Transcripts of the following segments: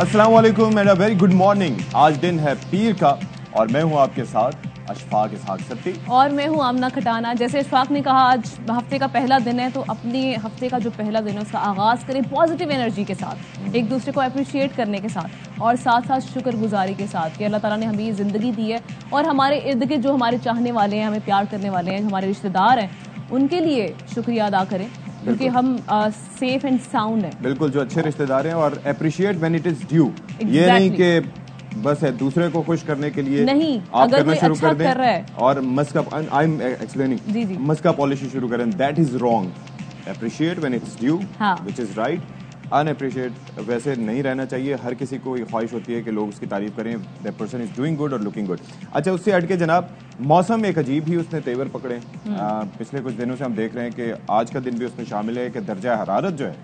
अस्सलाम वालेकुम and a very good morning. आज दिन है पीर का और मैं हूं आपके साथ अशफाक इसहाक सत्ती और मैं हूं आमना खटाना। जैसे अशफाक ने कहा आज हफ्ते का पहला दिन है, तो अपने हफ्ते का जो पहला दिन है उसका आगाज करें पॉजिटिव एनर्जी के साथ, एक दूसरे को अप्रिशिएट करने के साथ और साथ साथ शुक्रगुजारी के साथ कि अल्लाह ताला ने हमें ये ज़िंदगी दी है और हमारे इर्द गिर्द जो हमारे चाहने वाले हैं, हमें प्यार करने वाले हैं, हमारे रिश्तेदार हैं, उनके लिए शुक्रिया अदा करें क्योंकि हम सेफ एंड साउंड है। बिल्कुल, जो अच्छे रिश्तेदार हैं और appreciate when it is due. ये नहीं कि बस है दूसरे को खुश करने के लिए नहीं, आप अगर करना शुरू अच्छा कर दें कर रहा है और मस्का आई एम एक्सप्लेनिंग मस्का पॉलिसी शुरू करें, that is wrong. Appreciate when it's due which is right. Unappreciate वैसे नहीं रहना चाहिए। हर किसी को ये ख्वाहिश होती है कि लोग उसकी तारीफ करें, that person is doing good और लुकिंग गुड। अच्छा, उससे हट के जनाब मौसम एक अजीब ही उसने तेवर पकड़े। पिछले कुछ दिनों से हम देख रहे हैं कि आज का दिन भी उसमें शामिल है कि दर्जा हरारत जो है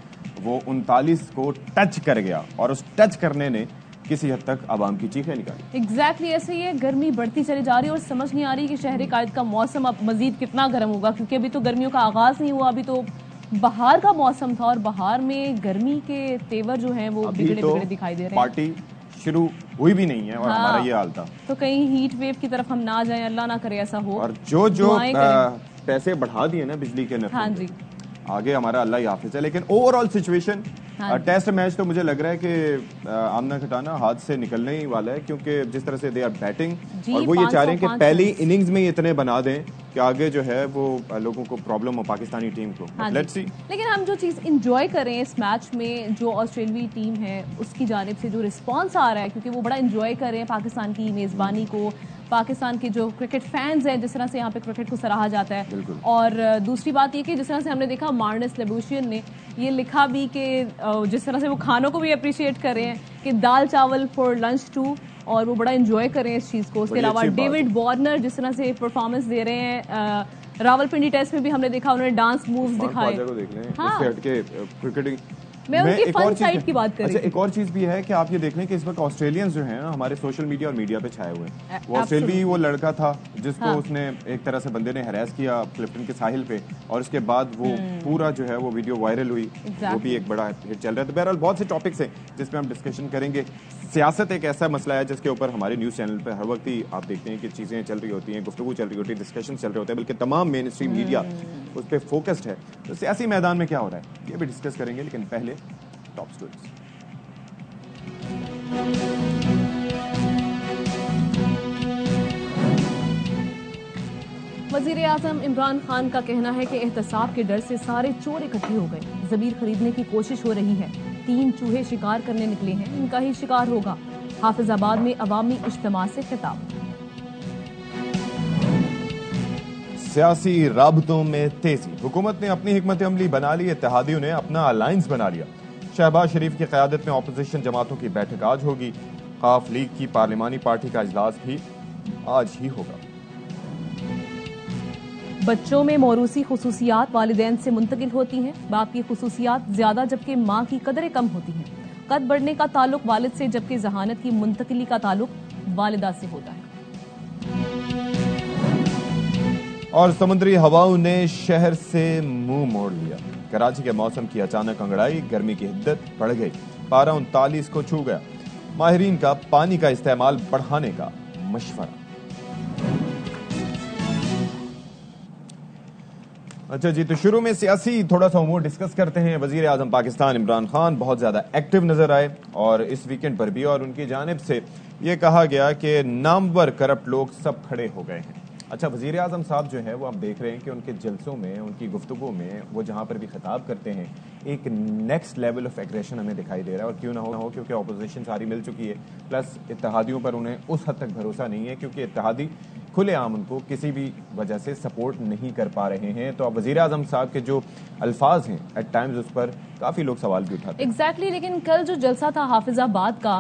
वो 39 को टच कर गया और उस टच करने ने किसी हद तक आवाम की चीखें निकाली। एग्जैक्टली ऐसे ही है। गर्मी बढ़ती चली जा रही है और समझ नहीं आ रही कि शहर कायद का मौसम अब मजीद कितना गर्म होगा, क्योंकि अभी तो गर्मियों का आगाज नहीं हुआ, अभी तो बहार का मौसम था और बहार में गर्मी के तेवर जो हैं वो बिगड़े बिगड़े दिखाई दे रहे हैं। पार्टी शुरू हुई भी नहीं है और हमारा ये हाल था। तो कहीं हीट वेव की तरफ हम ना जाएं, अल्लाह ना करे ऐसा हो। और जो पैसे बढ़ा दिए ना बिजली के नर्खों, हाँ जी, आगे हमारा अल्लाह ही हाफिज है। लेकिन ओवरऑल सिचुएशन टेस्ट मैच तो मुझे लग रहा है कि आमना खटाना हाथ से निकलने ही वाला है, क्योंकि जिस तरह से दे आर बैटिंग और वो ये चाह रहे हैं कि पहली इनिंग्स में इतने बना दें कि आगे जो है वो लोगों को प्रॉब्लम हो पाकिस्तानी टीम को। Let's see. लेकिन हम जो चीज़ इंजॉय करें इस मैच में, जो ऑस्ट्रेलियाई टीम है उसकी जानिब से जो रिस्पॉन्स आ रहा है, क्योंकि वो बड़ा इंजॉय कर रहे हैं पाकिस्तान की मेज़बानी को, पाकिस्तान के जो क्रिकेट फैंस हैं, जिस तरह से यहाँ पे क्रिकेट को सराहा जाता है। और दूसरी बात ये कि जिस तरह से हमने देखा मार्नस लेबुशियन ने ये लिखा भी कि जिस तरह से वो खानों को भी अप्रिशिएट कर रहे हैं कि दाल चावल फॉर लंच टू, और वो बड़ा एंजॉय कर रहे हैं इस चीज़ को। उसके अलावा डेविड वार्नर जिस तरह से परफॉर्मेंस दे रहे हैं, रावलपिंडी टेस्ट में भी हमने देखा उन्होंने डांस मूव्स दिखाए। हाँ, मैं उनकी फन साइड की बात कर रही हूं। अच्छा, एक और चीज भी है कि आप ये देख लें कि इस वक्त ऑस्ट्रेलियंस जो हैं ना हमारे सोशल मीडिया और मीडिया पे छाए हुए हैं। वो ऑस्ट्रेलियाई वो लड़का था जिसको उसने एक तरह से बंदे ने हरास किया क्लिफ्टन के साहिल पे, और उसके बाद वो पूरा जो है वो वीडियो वायरल हुई। वो भी एक बड़ा हिट चल रहा है। तो बहरहाल बहुत से टॉपिक्स हैं जिसपे हम डिस्कशन करेंगे। सियासत एक ऐसा मसला है जिसके ऊपर हमारे न्यूज़ चैनल पर हर वक्त ही आप देखते हैं कि चीज़ें चल रही होती हैं, गुफ्तगू चल रही होती है, डिस्कशन चल रहे होते हैं, बल्कि तमाम मेन स्ट्रीम मीडिया उस पर फोकस्ड है। तो सियासी मैदान में क्या हो रहा है ये भी डिस्कस करेंगे, लेकिन पहले टॉप स्टोरीज। वजीर आजम इमरान खान का कहना है कि एहतसाब के डर से सारे चोर इकट्ठे हो गए, जमीर खरीदने की कोशिश हो रही है, 3 चूहे शिकार करने निकले हैं, इनका ही शिकार होगा। हाफिजाबाद में अवामी इज्तिमा से खिताब। सियासी राबतों में तेजी, हुकूमत ने अपनी हिकमत अमली बना ली, इत्तेहादियों ने अपना अलायंस बना लिया। शहबाज शरीफ की क़यादत में अपोजिशन जमातों की बैठक आज होगी। काफ लीग की पार्लिमानी पार्टी का इजलास भी आज ही होगा। बच्चों में मौरूसी खुसूसियात वालिदैन से मुंतकिल होती हैं, बाप की खुसूसियात ज्यादा जबकि माँ की कदरें कम होती हैं। कद बढ़ने का ताल्लुक वालिद से जबकि जहानत की मुंतकिली का ताल्लुक वालिदा से होता है। और समुद्री हवाओं ने शहर से मुंह मोड़ लिया। कराची के मौसम की अचानक अंगड़ाई, गर्मी की हिद्दत बढ़ गई, पारा 39 को छू गया। माहिरीन का पानी का इस्तेमाल बढ़ाने का मशवरा। अच्छा जी, तो शुरू में सियासी थोड़ा सा उमूर डिस्कस करते हैं। वजीर आजम पाकिस्तान इमरान खान बहुत ज्यादा एक्टिव नजर आए और इस वीकेंड पर भी, और उनकी जानिब से यह कहा गया कि नामवर करप्ट लोग सब खड़े हो गए हैं। अच्छा, वज़ीर आज़म साहब जो है वो हम देख रहे हैं कि उनके जलसों में, उनकी गुफ्तगू में, वो जहाँ पर भी खिताब करते हैं एक नेक्स्ट लेवल ऑफ एग्रेशन हमें दिखाई दे रहा है। और क्यों ना हो क्योंकि अपोजिशन सारी मिल चुकी है, प्लस इत्तेहादियों पर उन्हें उस हद तक भरोसा नहीं है क्योंकि इत्तेहादी खुलेआम उनको किसी भी वजह से सपोर्ट नहीं कर पा रहे हैं। तो अब वज़ीर आज़म साहब के जो अल्फाज हैं एट टाइम्स उस पर काफ़ी लोग सवाल भी उठाते हैं। एग्जैक्टली, लेकिन कल जो जलसा था हाफिजाबाद का,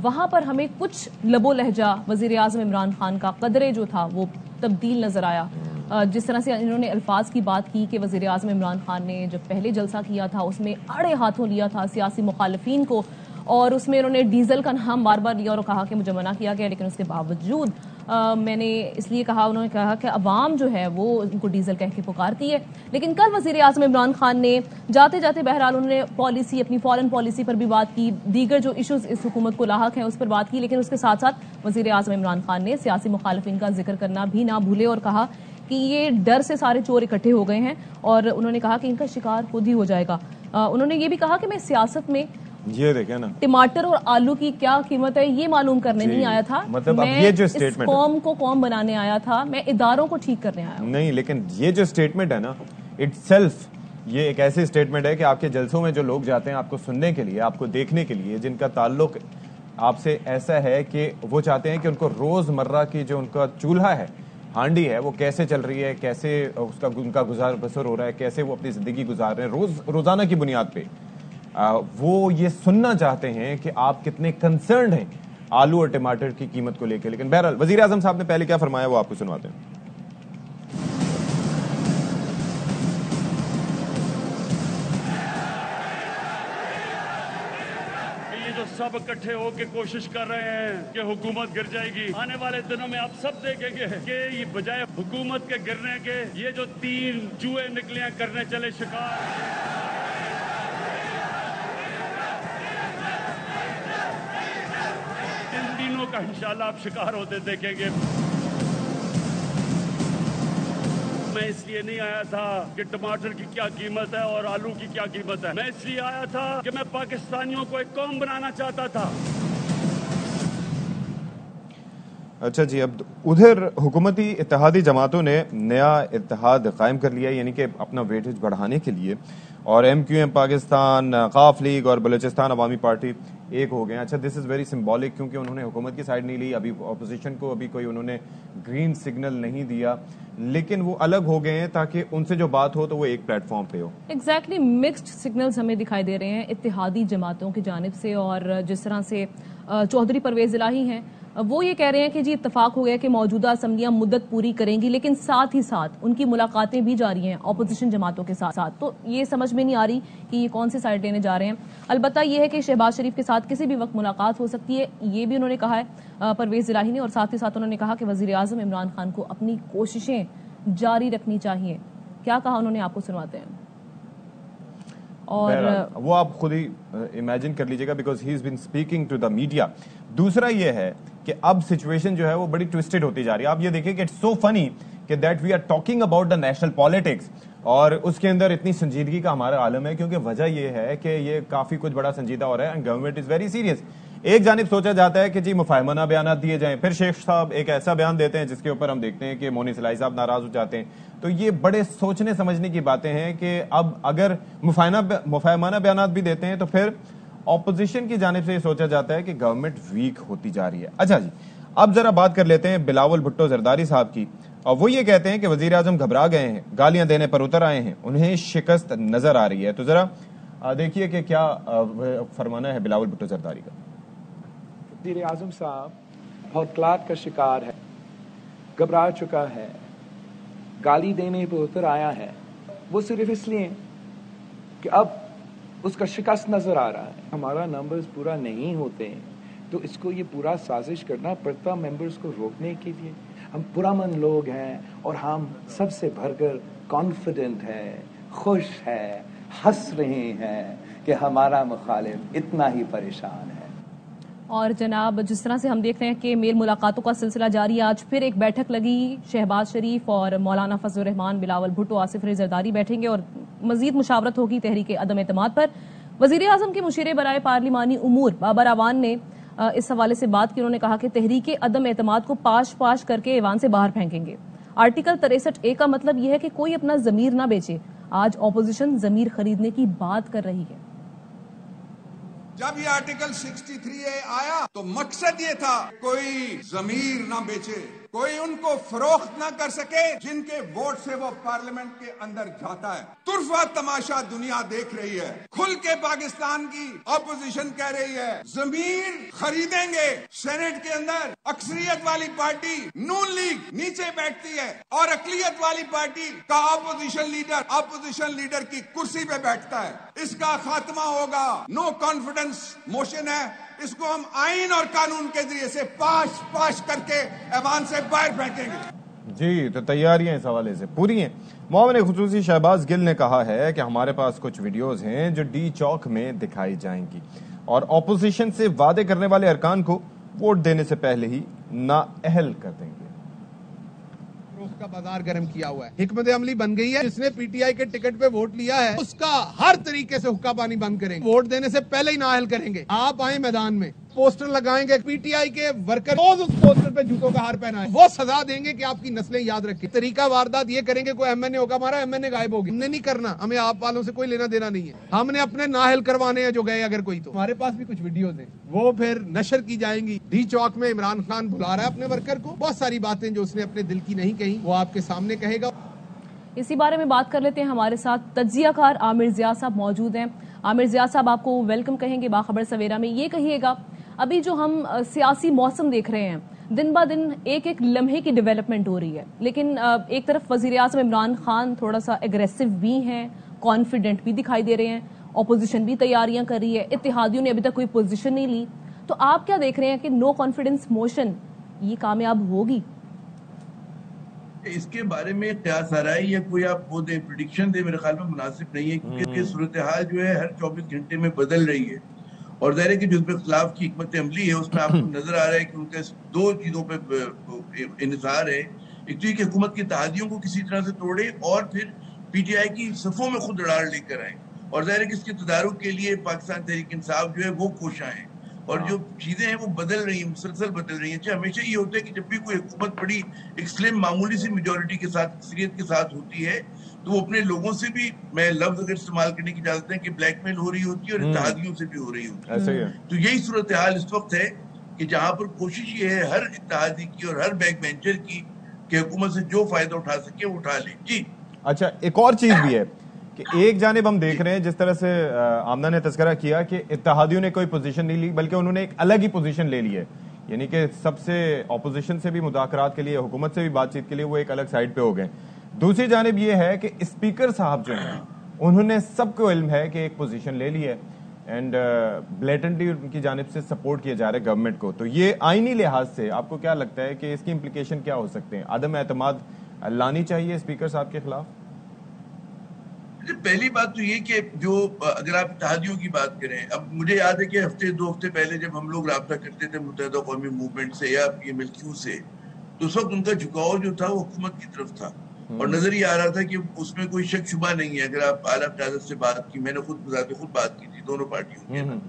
वहाँ पर हमें कुछ लबो लहजा वज़ीर आज़म इमरान खान का कदरे जो था वो तब्दील नजर आया। जिस तरह से इन्होंने अल्फाज की बात की कि वज़ीर आज़म इमरान खान ने जब पहले जलसा किया था उसमें अड़े हाथों लिया था सियासी मुखालिफिन को, और उसमें उन्होंने डीजल का नाम बार बार लिया और कहा कि मुझे मना किया गया, लेकिन उसके बावजूद मैंने इसलिए कहा, उन्होंने कहा कि अवाम जो है वो उनको डीजल कह के पुकारती है। लेकिन कल वजीर आजम इमरान खान ने जाते जाते बहरहाल उन्होंने पॉलिसी, अपनी फॉरेन पॉलिसी पर भी बात की, दीगर जो इश्यूज इस हुकूमत को लाहक हैं उस पर बात की। लेकिन उसके साथ साथ वजीर आजम इमरान खान ने सियासी मुखालिफिन का जिक्र करना भी ना भूले और कहा कि ये डर से सारे चोर इकट्ठे हो गए हैं और उन्होंने कहा कि इनका शिकार खुद ही हो जाएगा। उन्होंने ये भी कहा कि मैं सियासत में ये देखे ना टमाटर और आलू की क्या कीमत है ये मालूम करने नहीं आया था, मतलब मैं ये जो स्टेटमेंट इस कौम को कौम बनाने आया था, मैं इदारों को ठीक करने आया नहीं। लेकिन ये जो स्टेटमेंट है ना, इटसेल्फ ये एक ऐसी स्टेटमेंट है कि आपके जलसों में जो लोग जाते हैं आपको सुनने के लिए, आपको देखने के लिए, जिनका ताल्लुक आपसे ऐसा है कि वो चाहते हैं कि उनको रोजमर्रा की जो उनका चूल्हा है, हांडी है, वो कैसे चल रही है, कैसे उसका उनका गुजार बसर हो रहा है, कैसे वो अपनी जिंदगी गुजार रहे हैं रोजाना की बुनियाद पे, वो ये सुनना चाहते हैं कि आप कितने कंसर्न्ड हैं आलू और टमाटर की कीमत को लेकर। लेकिन बहरहाल वजीर आजम साहब ने पहले क्या फरमाया वो आपको सुनवाते हैं। सब इकट्ठे होकर कोशिश कर रहे हैं कि हुकूमत गिर जाएगी। आने वाले दिनों में आप सब देखेंगे कि ये बजाय हुकूमत के गिरने के ये जो 3 जुए निकलियां करने चले शिकार, इन तीनों का इंशाल्लाह आप शिकार होते देखेंगे। मैं इसलिए नहीं आया था कि टमाटर की क्या कीमत है और आलू की क्या कीमत है, मैं इसलिए आया था कि मैं पाकिस्तानियों को एक कौम बनाना चाहता था। अच्छा जी, अब उधर हुकूमती इत्तेहादी जमातों ने नया इत्तेहाद कायम कर लिया, यानी कि अपना वेटेज बढ़ाने के लिए, और MQM पाकिस्तान, काफ लीग और बलूचिस्तान अवामी पार्टी एक हो गए। अच्छा, दिस इज़ वेरी सिंबॉलिक, क्योंकि उन्होंने हुकूमत की साइड नहीं ली, अभी अपोजिशन को अभी कोई उन्होंने ग्रीन सिग्नल नहीं दिया, लेकिन वो अलग हो गए हैं ताकि उनसे जो बात हो तो वो एक प्लेटफॉर्म पे हो। एग्जैक्टली मिक्स्ड सिग्नल्स हमें दिखाई दे रहे हैं इत्तेहादी जमातों की जानिब से, और जिस तरह से चौधरी परवेज इलाही हैं वो ये कह रहे हैं कि जी इत्तेफाक हो गया कि मौजूदा असम्बलियां मुद्दत पूरी करेंगी, लेकिन साथ ही साथ उनकी मुलाकातें भी जारी हैं अपोजिशन जमातों के साथ। तो ये समझ में नहीं आ रही कि ये कौन सी साइड लेने जा रहे हैं। अलबत्ता ये है कि शहबाज शरीफ के साथ किसी भी वक्त मुलाकात हो सकती है, ये भी उन्होंने कहा है परवेज इलाही ने, और साथ ही साथ उन्होंने कहा कि वजीर आजम इमरान खान को अपनी कोशिशें जारी रखनी चाहिए। क्या कहा उन्होंने, आपको सुनवाते हैं और वो आप खुद ही इमेजिन कर लीजिएगा, because he is been speaking to the media. दूसरा ये है कि अब सिचुएशन जो है वो बड़ी ट्विस्टेड होती जा रही है। आप ये देखिए कि इट्स सो फनी कि that we are talking about the national politics, और उसके अंदर इतनी संजीदगी का हमारा आलम है, क्योंकि वजह ये है कि ये काफी कुछ बड़ा संजीदा हो रहा है and government is very serious. एक जानिब सोचा जाता है कि जी मुफाहमना बयान दिए जाएं, फिर शेख साहब एक ऐसा बयान देते हैं जिसके ऊपर हम देखते हैं कि मोनी सलाई साहब नाराज हो जाते हैं। तो ये बड़े सोचने समझने की बातें हैं कि अब अगर मुफाहमना बयान भी देते हैं तो फिर ऑपोजिशन की जानिब से ये सोचा जाता है कि गवर्नमेंट वीक होती जा रही है। अच्छा जी, अब जरा बात कर लेते हैं बिलावल भुट्टो जरदारी साहब की, और वो ये कहते हैं कि वजीर आजम घबरा गए हैं, गालियां देने पर उतर आए हैं, उन्हें शिकस्त नजर आ रही है। तो जरा देखिए कि क्या फरमाना है बिलावल भुट्टो जरदारी का। वजीर आजम साहब हौसलात का शिकार है, घबरा चुका है, गाली देने पर उतर आया है, वो सिर्फ इसलिए कि अब उसका शिकस्त नजर आ रहा है। हमारा नंबर्स पूरा नहीं होते तो इसको ये पूरा साजिश करना पड़ता मेंबर्स को रोकने के लिए। हम पुरअमन लोग हैं और हम सबसे भरकर कॉन्फिडेंट हैं, खुश हैं, हंस रहे हैं कि हमारा मुखालिफ इतना ही परेशान है। और जनाब, जिस तरह से हम देख रहे हैं कि मेल मुलाकातों का सिलसिला जारी है, आज फिर एक बैठक लगी, शहबाज शरीफ और मौलाना फजलुर रहमान, बिलावल भुट्टो, आसिफ अली जरदारी बैठेंगे और मजीद मुशावरत होगी तहरीक अदम एतमाद पर। वजीर आजम के मुशीर बराए पार्लिमानी उमूर बाबर आवान ने इस हवाले से बात की। उन्होंने कहा कि तहरीक अदम एतमाद को पाश पाश करके ऐवान से बाहर फेंकेंगे। आर्टिकल 63A का मतलब यह है कि कोई अपना जमीर ना बेचे। आज ऑपोजिशन जमीर खरीदने की बात कर रही है। जब ये आर्टिकल 63A आया तो मकसद ये था कोई जमीर ना बेचे, कोई उनको फरोख्त ना कर सके जिनके वोट से वो पार्लियामेंट के अंदर जाता है। तुर्फा तमाशा दुनिया देख रही है, खुल के पाकिस्तान की ऑपोजिशन कह रही है जमीर खरीदेंगे। सेनेट के अंदर अक्सरियत वाली पार्टी नून लीग नीचे बैठती है और अकलियत वाली पार्टी का ऑपोजिशन लीडर की कुर्सी पे बैठता है। इसका खात्मा होगा। नो कॉन्फिडेंस मोशन है, इसको हम आइन और कानून के जरिए से पाश करके ऐवान से बाहर फेंकेंगे। जी, तो तैयारियां इस हवाले से पूरी हैं। मोमिन खुसूसी शहबाज गिल ने कहा है कि हमारे पास कुछ वीडियोस हैं जो डी चौक में दिखाई जाएंगी और ऑपोजिशन से वादे करने वाले अरकान को वोट देने से पहले ही नाअहल कर देंगे। का बाजार गर्म किया हुआ है, हिकमत अमली बन गई है। जिसने पीटीआई के टिकट पे वोट लिया है उसका हर तरीके से हुक्का पानी बंद करेंगे, वोट देने से पहले ही नाअहल करेंगे। आप आए मैदान में, पोस्टर लगाएंगे, पीटीआई के वर्कर रोज उस पोस्टर पे जूतों का हार पहनाए, वो सजा देंगे कि आपकी नस्लें याद रखें। तरीका वारदात ये करेंगे, कोई एमएनए होगा हमारा, एमएनए गायब होगी। हमने नहीं करना, हमें आप वालों से कोई लेना देना नहीं है। हमने अपने नाअहल करवाने हैं जो गए अगर कोई, तो हमारे पास भी कुछ वीडियोज हैं, वो फिर नशर की जाएंगी। डी चौक में इमरान खान बुला रहा है अपने वर्कर को, बहुत सारी बातें जो उसने अपने दिल की नहीं कही वो आपके सामने कहेगा। इसी बारे में बात कर लेते हैं। हमारे साथ तज्जियाकार आमिर जिया साहब मौजूद हैं। आमिर जिया साहब, आपको वेलकम कहेंगे बाखबर सवेरा में। ये कहिएगा, अभी जो हम सियासी मौसम देख रहे हैं, दिन ब दिन एक एक लम्हे की डेवलपमेंट हो रही है, लेकिन एक तरफ वजीर आज़म इमरान खान थोड़ा सा एग्रेसिव भी हैं, कॉन्फिडेंट भी दिखाई दे रहे हैं, ऑपोजिशन भी तैयारियां कर रही है, इत्तेहादियों ने अभी तक कोई पोजीशन नहीं ली। तो आप क्या देख रहे हैं कि नो कॉन्फिडेंस मोशन ये कामयाब होगी? इसके बारे में कयास आ रहा है या कोई आप वो दे प्रिडिक्शन दे, मेरे ख्याल में मुनासिब नहीं है, क्योंकि सूरत हाल जो है हर 24 घंटे में बदल रही है। और ज़ाहिर है कि जो खिलाफ की हिकमत अमली है उसमें आपको नजर आ रहा है कि उनके दो चीजों पे इन्हिसार है। एक तो ये कि हुकूमत की इत्तेहादियों को किसी तरह से तोड़े और फिर पीटीआई की सफ़ों में खुद लड़ाड़ लेकर आए। और ज़ाहिर है कि इसके तदारुक के लिए पाकिस्तान तहरीक इंसाफ जो है वो कोशा है। और जो चीजें हैं वो बदल रही हैं, मुसलसल बदल रही हैं। हमेशा ये होता है कि जब भी कोई हुकूमत बड़ी एक स्लिम मामूली सी मेजोरिटी के साथ, अक्सरियत के साथ होती है, तो वो अपने लोगों से भी, मैं लफ्ज अगर इस्तेमाल करने की इजाजत है, कि ब्लैकमेल हो रही होती है और इत्तेहादियों से भी हो रही होती है। तो यही सूरत हाल इस वक्त है कि जहां पर कोशिश ये है हर इत्तेहादी की और हर बैक बेंचर की कि हुकूमत से जो फायदा उठा सके वो उठा ले। जी अच्छा, एक और चीज भी है कि एक जानिब हम देख रहे हैं, जिस तरह से आमना ने तस्करा किया कि इत्तेहादियों ने कोई पोजीशन नहीं ली, बल्कि उन्होंने एक अलग ही पोजीशन ले ली है, यानी कि सबसे ऑपोजिशन से भी मुज़ाकरात के लिए, हुकूमत से भी बातचीत के लिए वो एक अलग साइड पे हो गए। दूसरी जानिब ये है कि स्पीकर साहब जो हैं उन्होंने सबको इल्म है कि एक पोजीशन ले ली है एंड ब्लेटेंटली उनकी जानिब से सपोर्ट किया जा रहा है गवर्नमेंट को। तो ये आईनी लिहाज से आपको क्या लगता है कि इसकी इम्प्लीकेशन क्या हो सकते हैं? आदम एतमाद लानी चाहिए स्पीकर साहब के खिलाफ? पहली बात तो ये कि जो अगर आप इत्तेहादियों की बात करें, अब मुझे याद है कि हफ्ते 2 हफ्ते पहले जब हम लोग राब्ता करते थे मुत्तहिदा कौमी मूवमेंट से या ये मिल्कियों से, तो उस वक्त उनका झुकाव जो था वो हुकूमत की तरफ था और नजर ही आ रहा था कि उसमें कोई शक शुबा नहीं है। अगर आप आला क़यादत से बात की, मैंने खुद बात की थी दोनों पार्टियों की,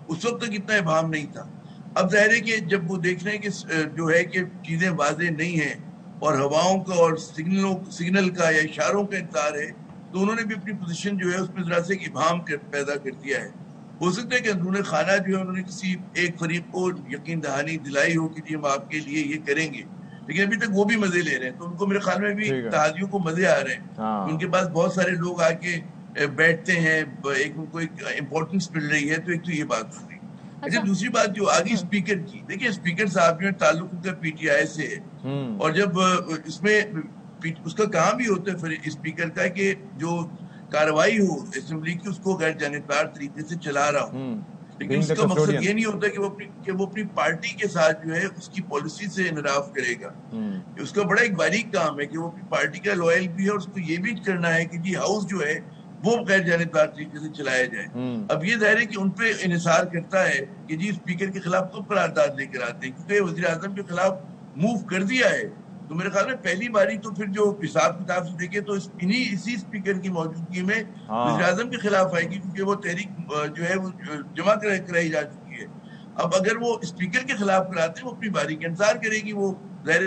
उस वक्त तक इतना इबाम नहीं था। अब जाहिर है कि जब वो देख रहे हैं कि जो है कि चीजें वाज़ेह नहीं है और हवाओं का और सिग्नल का या इशारों का इंतजार है, तो उन्होंने भी अपनी पोजीशन जो है उसमें जरा से इबाम पैदा कर दिया है। हो सकता है कि अंदरूनी खाना जो है उन्होंने किसी एक फरीक को यकीन दहानी दिलाई हो कि जी हम आपके लिए ये करेंगे, लेकिन अभी तक वो भी मजे ले रहे हैं। तो उनको मेरे ख्याल में भी इत्तेहादियों को मजे आ रहे हैं। उनके पास बहुत सारे लोग आके बैठते हैं, एक उनको एक इम्पोर्टेंस मिल रही है। तो एक तो ये बात हो गई। अच्छा, दूसरी बात जो आगे स्पीकर की, देखिए स्पीकर साहब जो है ताल्लुक उनका पीटीआई से है और जब इसमें उसका काम भी होता है फिर स्पीकर का कि जो कार्रवाई हो असेंबली की उसको गैर जानिबदार तरीके से चला रहा हो, लेकिन उसका मकसद ये नहीं होता कि वो अपनी पार्टी के साथ जो है उसकी पॉलिसी से इनराफ करेगा। उसका बड़ा एक बारीक काम है कि वो अपनी पार्टी का लॉयल भी है और उसको ये भी करना है कि जी हाउस जो है वो गैर जानिबदार तरीके से चलाया जाए। अब ये जाहिर है कि उनपे इन्हिसार करता है कि जी स्पीकर के खिलाफ तो करारदाद लेकर आते हैं, क्योंकि वजीर आजम के खिलाफ मूव कर दिया है। तो मेरे ख्याल में पहली बारी तो फिर जो हिसाब किताब से देखे तो इसी स्पीकर की मौजूदगी में वज़ीर आज़म के खिलाफ आएगी, क्योंकि वो तहरीक जो है वो जमा कराई जा चुकी है। अब अगर वो स्पीकर के खिलाफ कराते हैं वो अपनी बारी का इंतजार करेगी। वो ज़ाहिर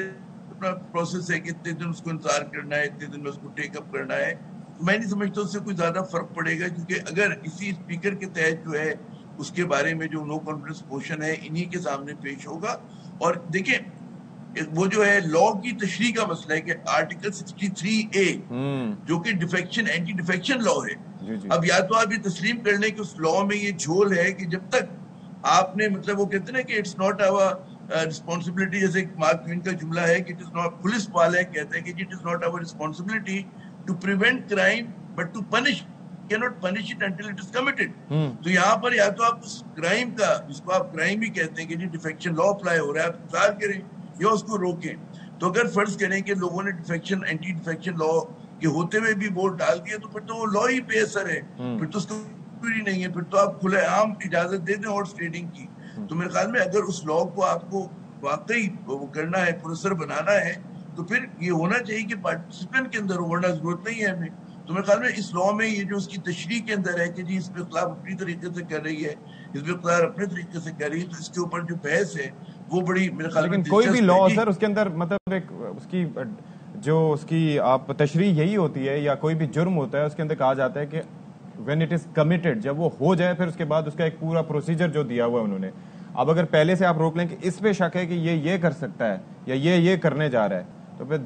अपना प्रोसेस है कि इतने दिन उसको इंतजार करना है, इतने दिन में उसको टेकअप करना है। तो मैं नहीं समझता उससे कोई ज्यादा फर्क पड़ेगा, क्योंकि अगर इसी स्पीकर के तहत जो है उसके बारे में जो नो कॉन्फिडेंस मोशन है इन्हीं के सामने पेश होगा। और देखिए वो जो है लॉ की तशरीह का मसला है कि आर्टिकल 63A जो कि डिफेक्शन एंटी डिफेक्शन लॉ है, अब या तो आप ये तस्लीम कर लें कि उस लॉ में ये झोल है कि जब तक आपने मतलब वो कहते हैं ना कि इट्स नॉट आवर रिस्पॉन्सिबिलिटी, जैसे मार्क ट्वेन का जुमला है कि इट इज नॉट, पुलिस वाले कहते हैं कि it is not our responsibility to prevent crime but to punish can not punish it until it is committed. तो यहाँ पर या तो आप उस क्राइम का, जिसको आप क्राइम ही कहते हैं कि जी डिफेक्शन लॉ अप्लाई हो रहा है, आप इंतजार करें या उसको रोकें। तो अगर फर्ज करें कि लोगों ने डिफेक्शन, एंटी डिफेक्शन लॉ के होते हुए भी वोट डाल दिए, तो फिर तो वो लॉ ही बेअसर है, फिर तो उसको ही नहीं है, फिर तो आप खुलेआम इजाजत दे दें हॉर्स ट्रेडिंग की। तो मेरे ख्याल में अगर उस लॉ को आपको वाकई वो करना है, पुरस्सर बनाना है, तो फिर ये होना चाहिए कि पार्टिसिपेंट के अंदर हो, वरना जरूरत नहीं है हमें। तो मेरे ख्याल में इस लॉ में ये जो उसकी तशरीह के अंदर है कि जी इसमें खिलाफ अपनी तरीके से कर रही है, इसमें इख्तियार अपने तरीके से कर रही है, तो इसके ऊपर जो बहस है वो बड़ी मेरे ख्याल में। लेकिन कोई भी लॉ सर उसके अंदर मतलब एक उसकी जो उसकी आप तशरीह यही होती है, या कोई भी जुर्म होता है उसके अंदर कहा जाता है कि व्हेन इट इज कमिटेड, जब वो हो जाए फिर उसके बाद उसका एक पूरा प्रोसीजर जो दिया हुआ है उन्होंने। अब अगर पहले से आप रोक लें कि इस पे शक है कि ये कर सकता है या ये करने जा रहा है, तो फिर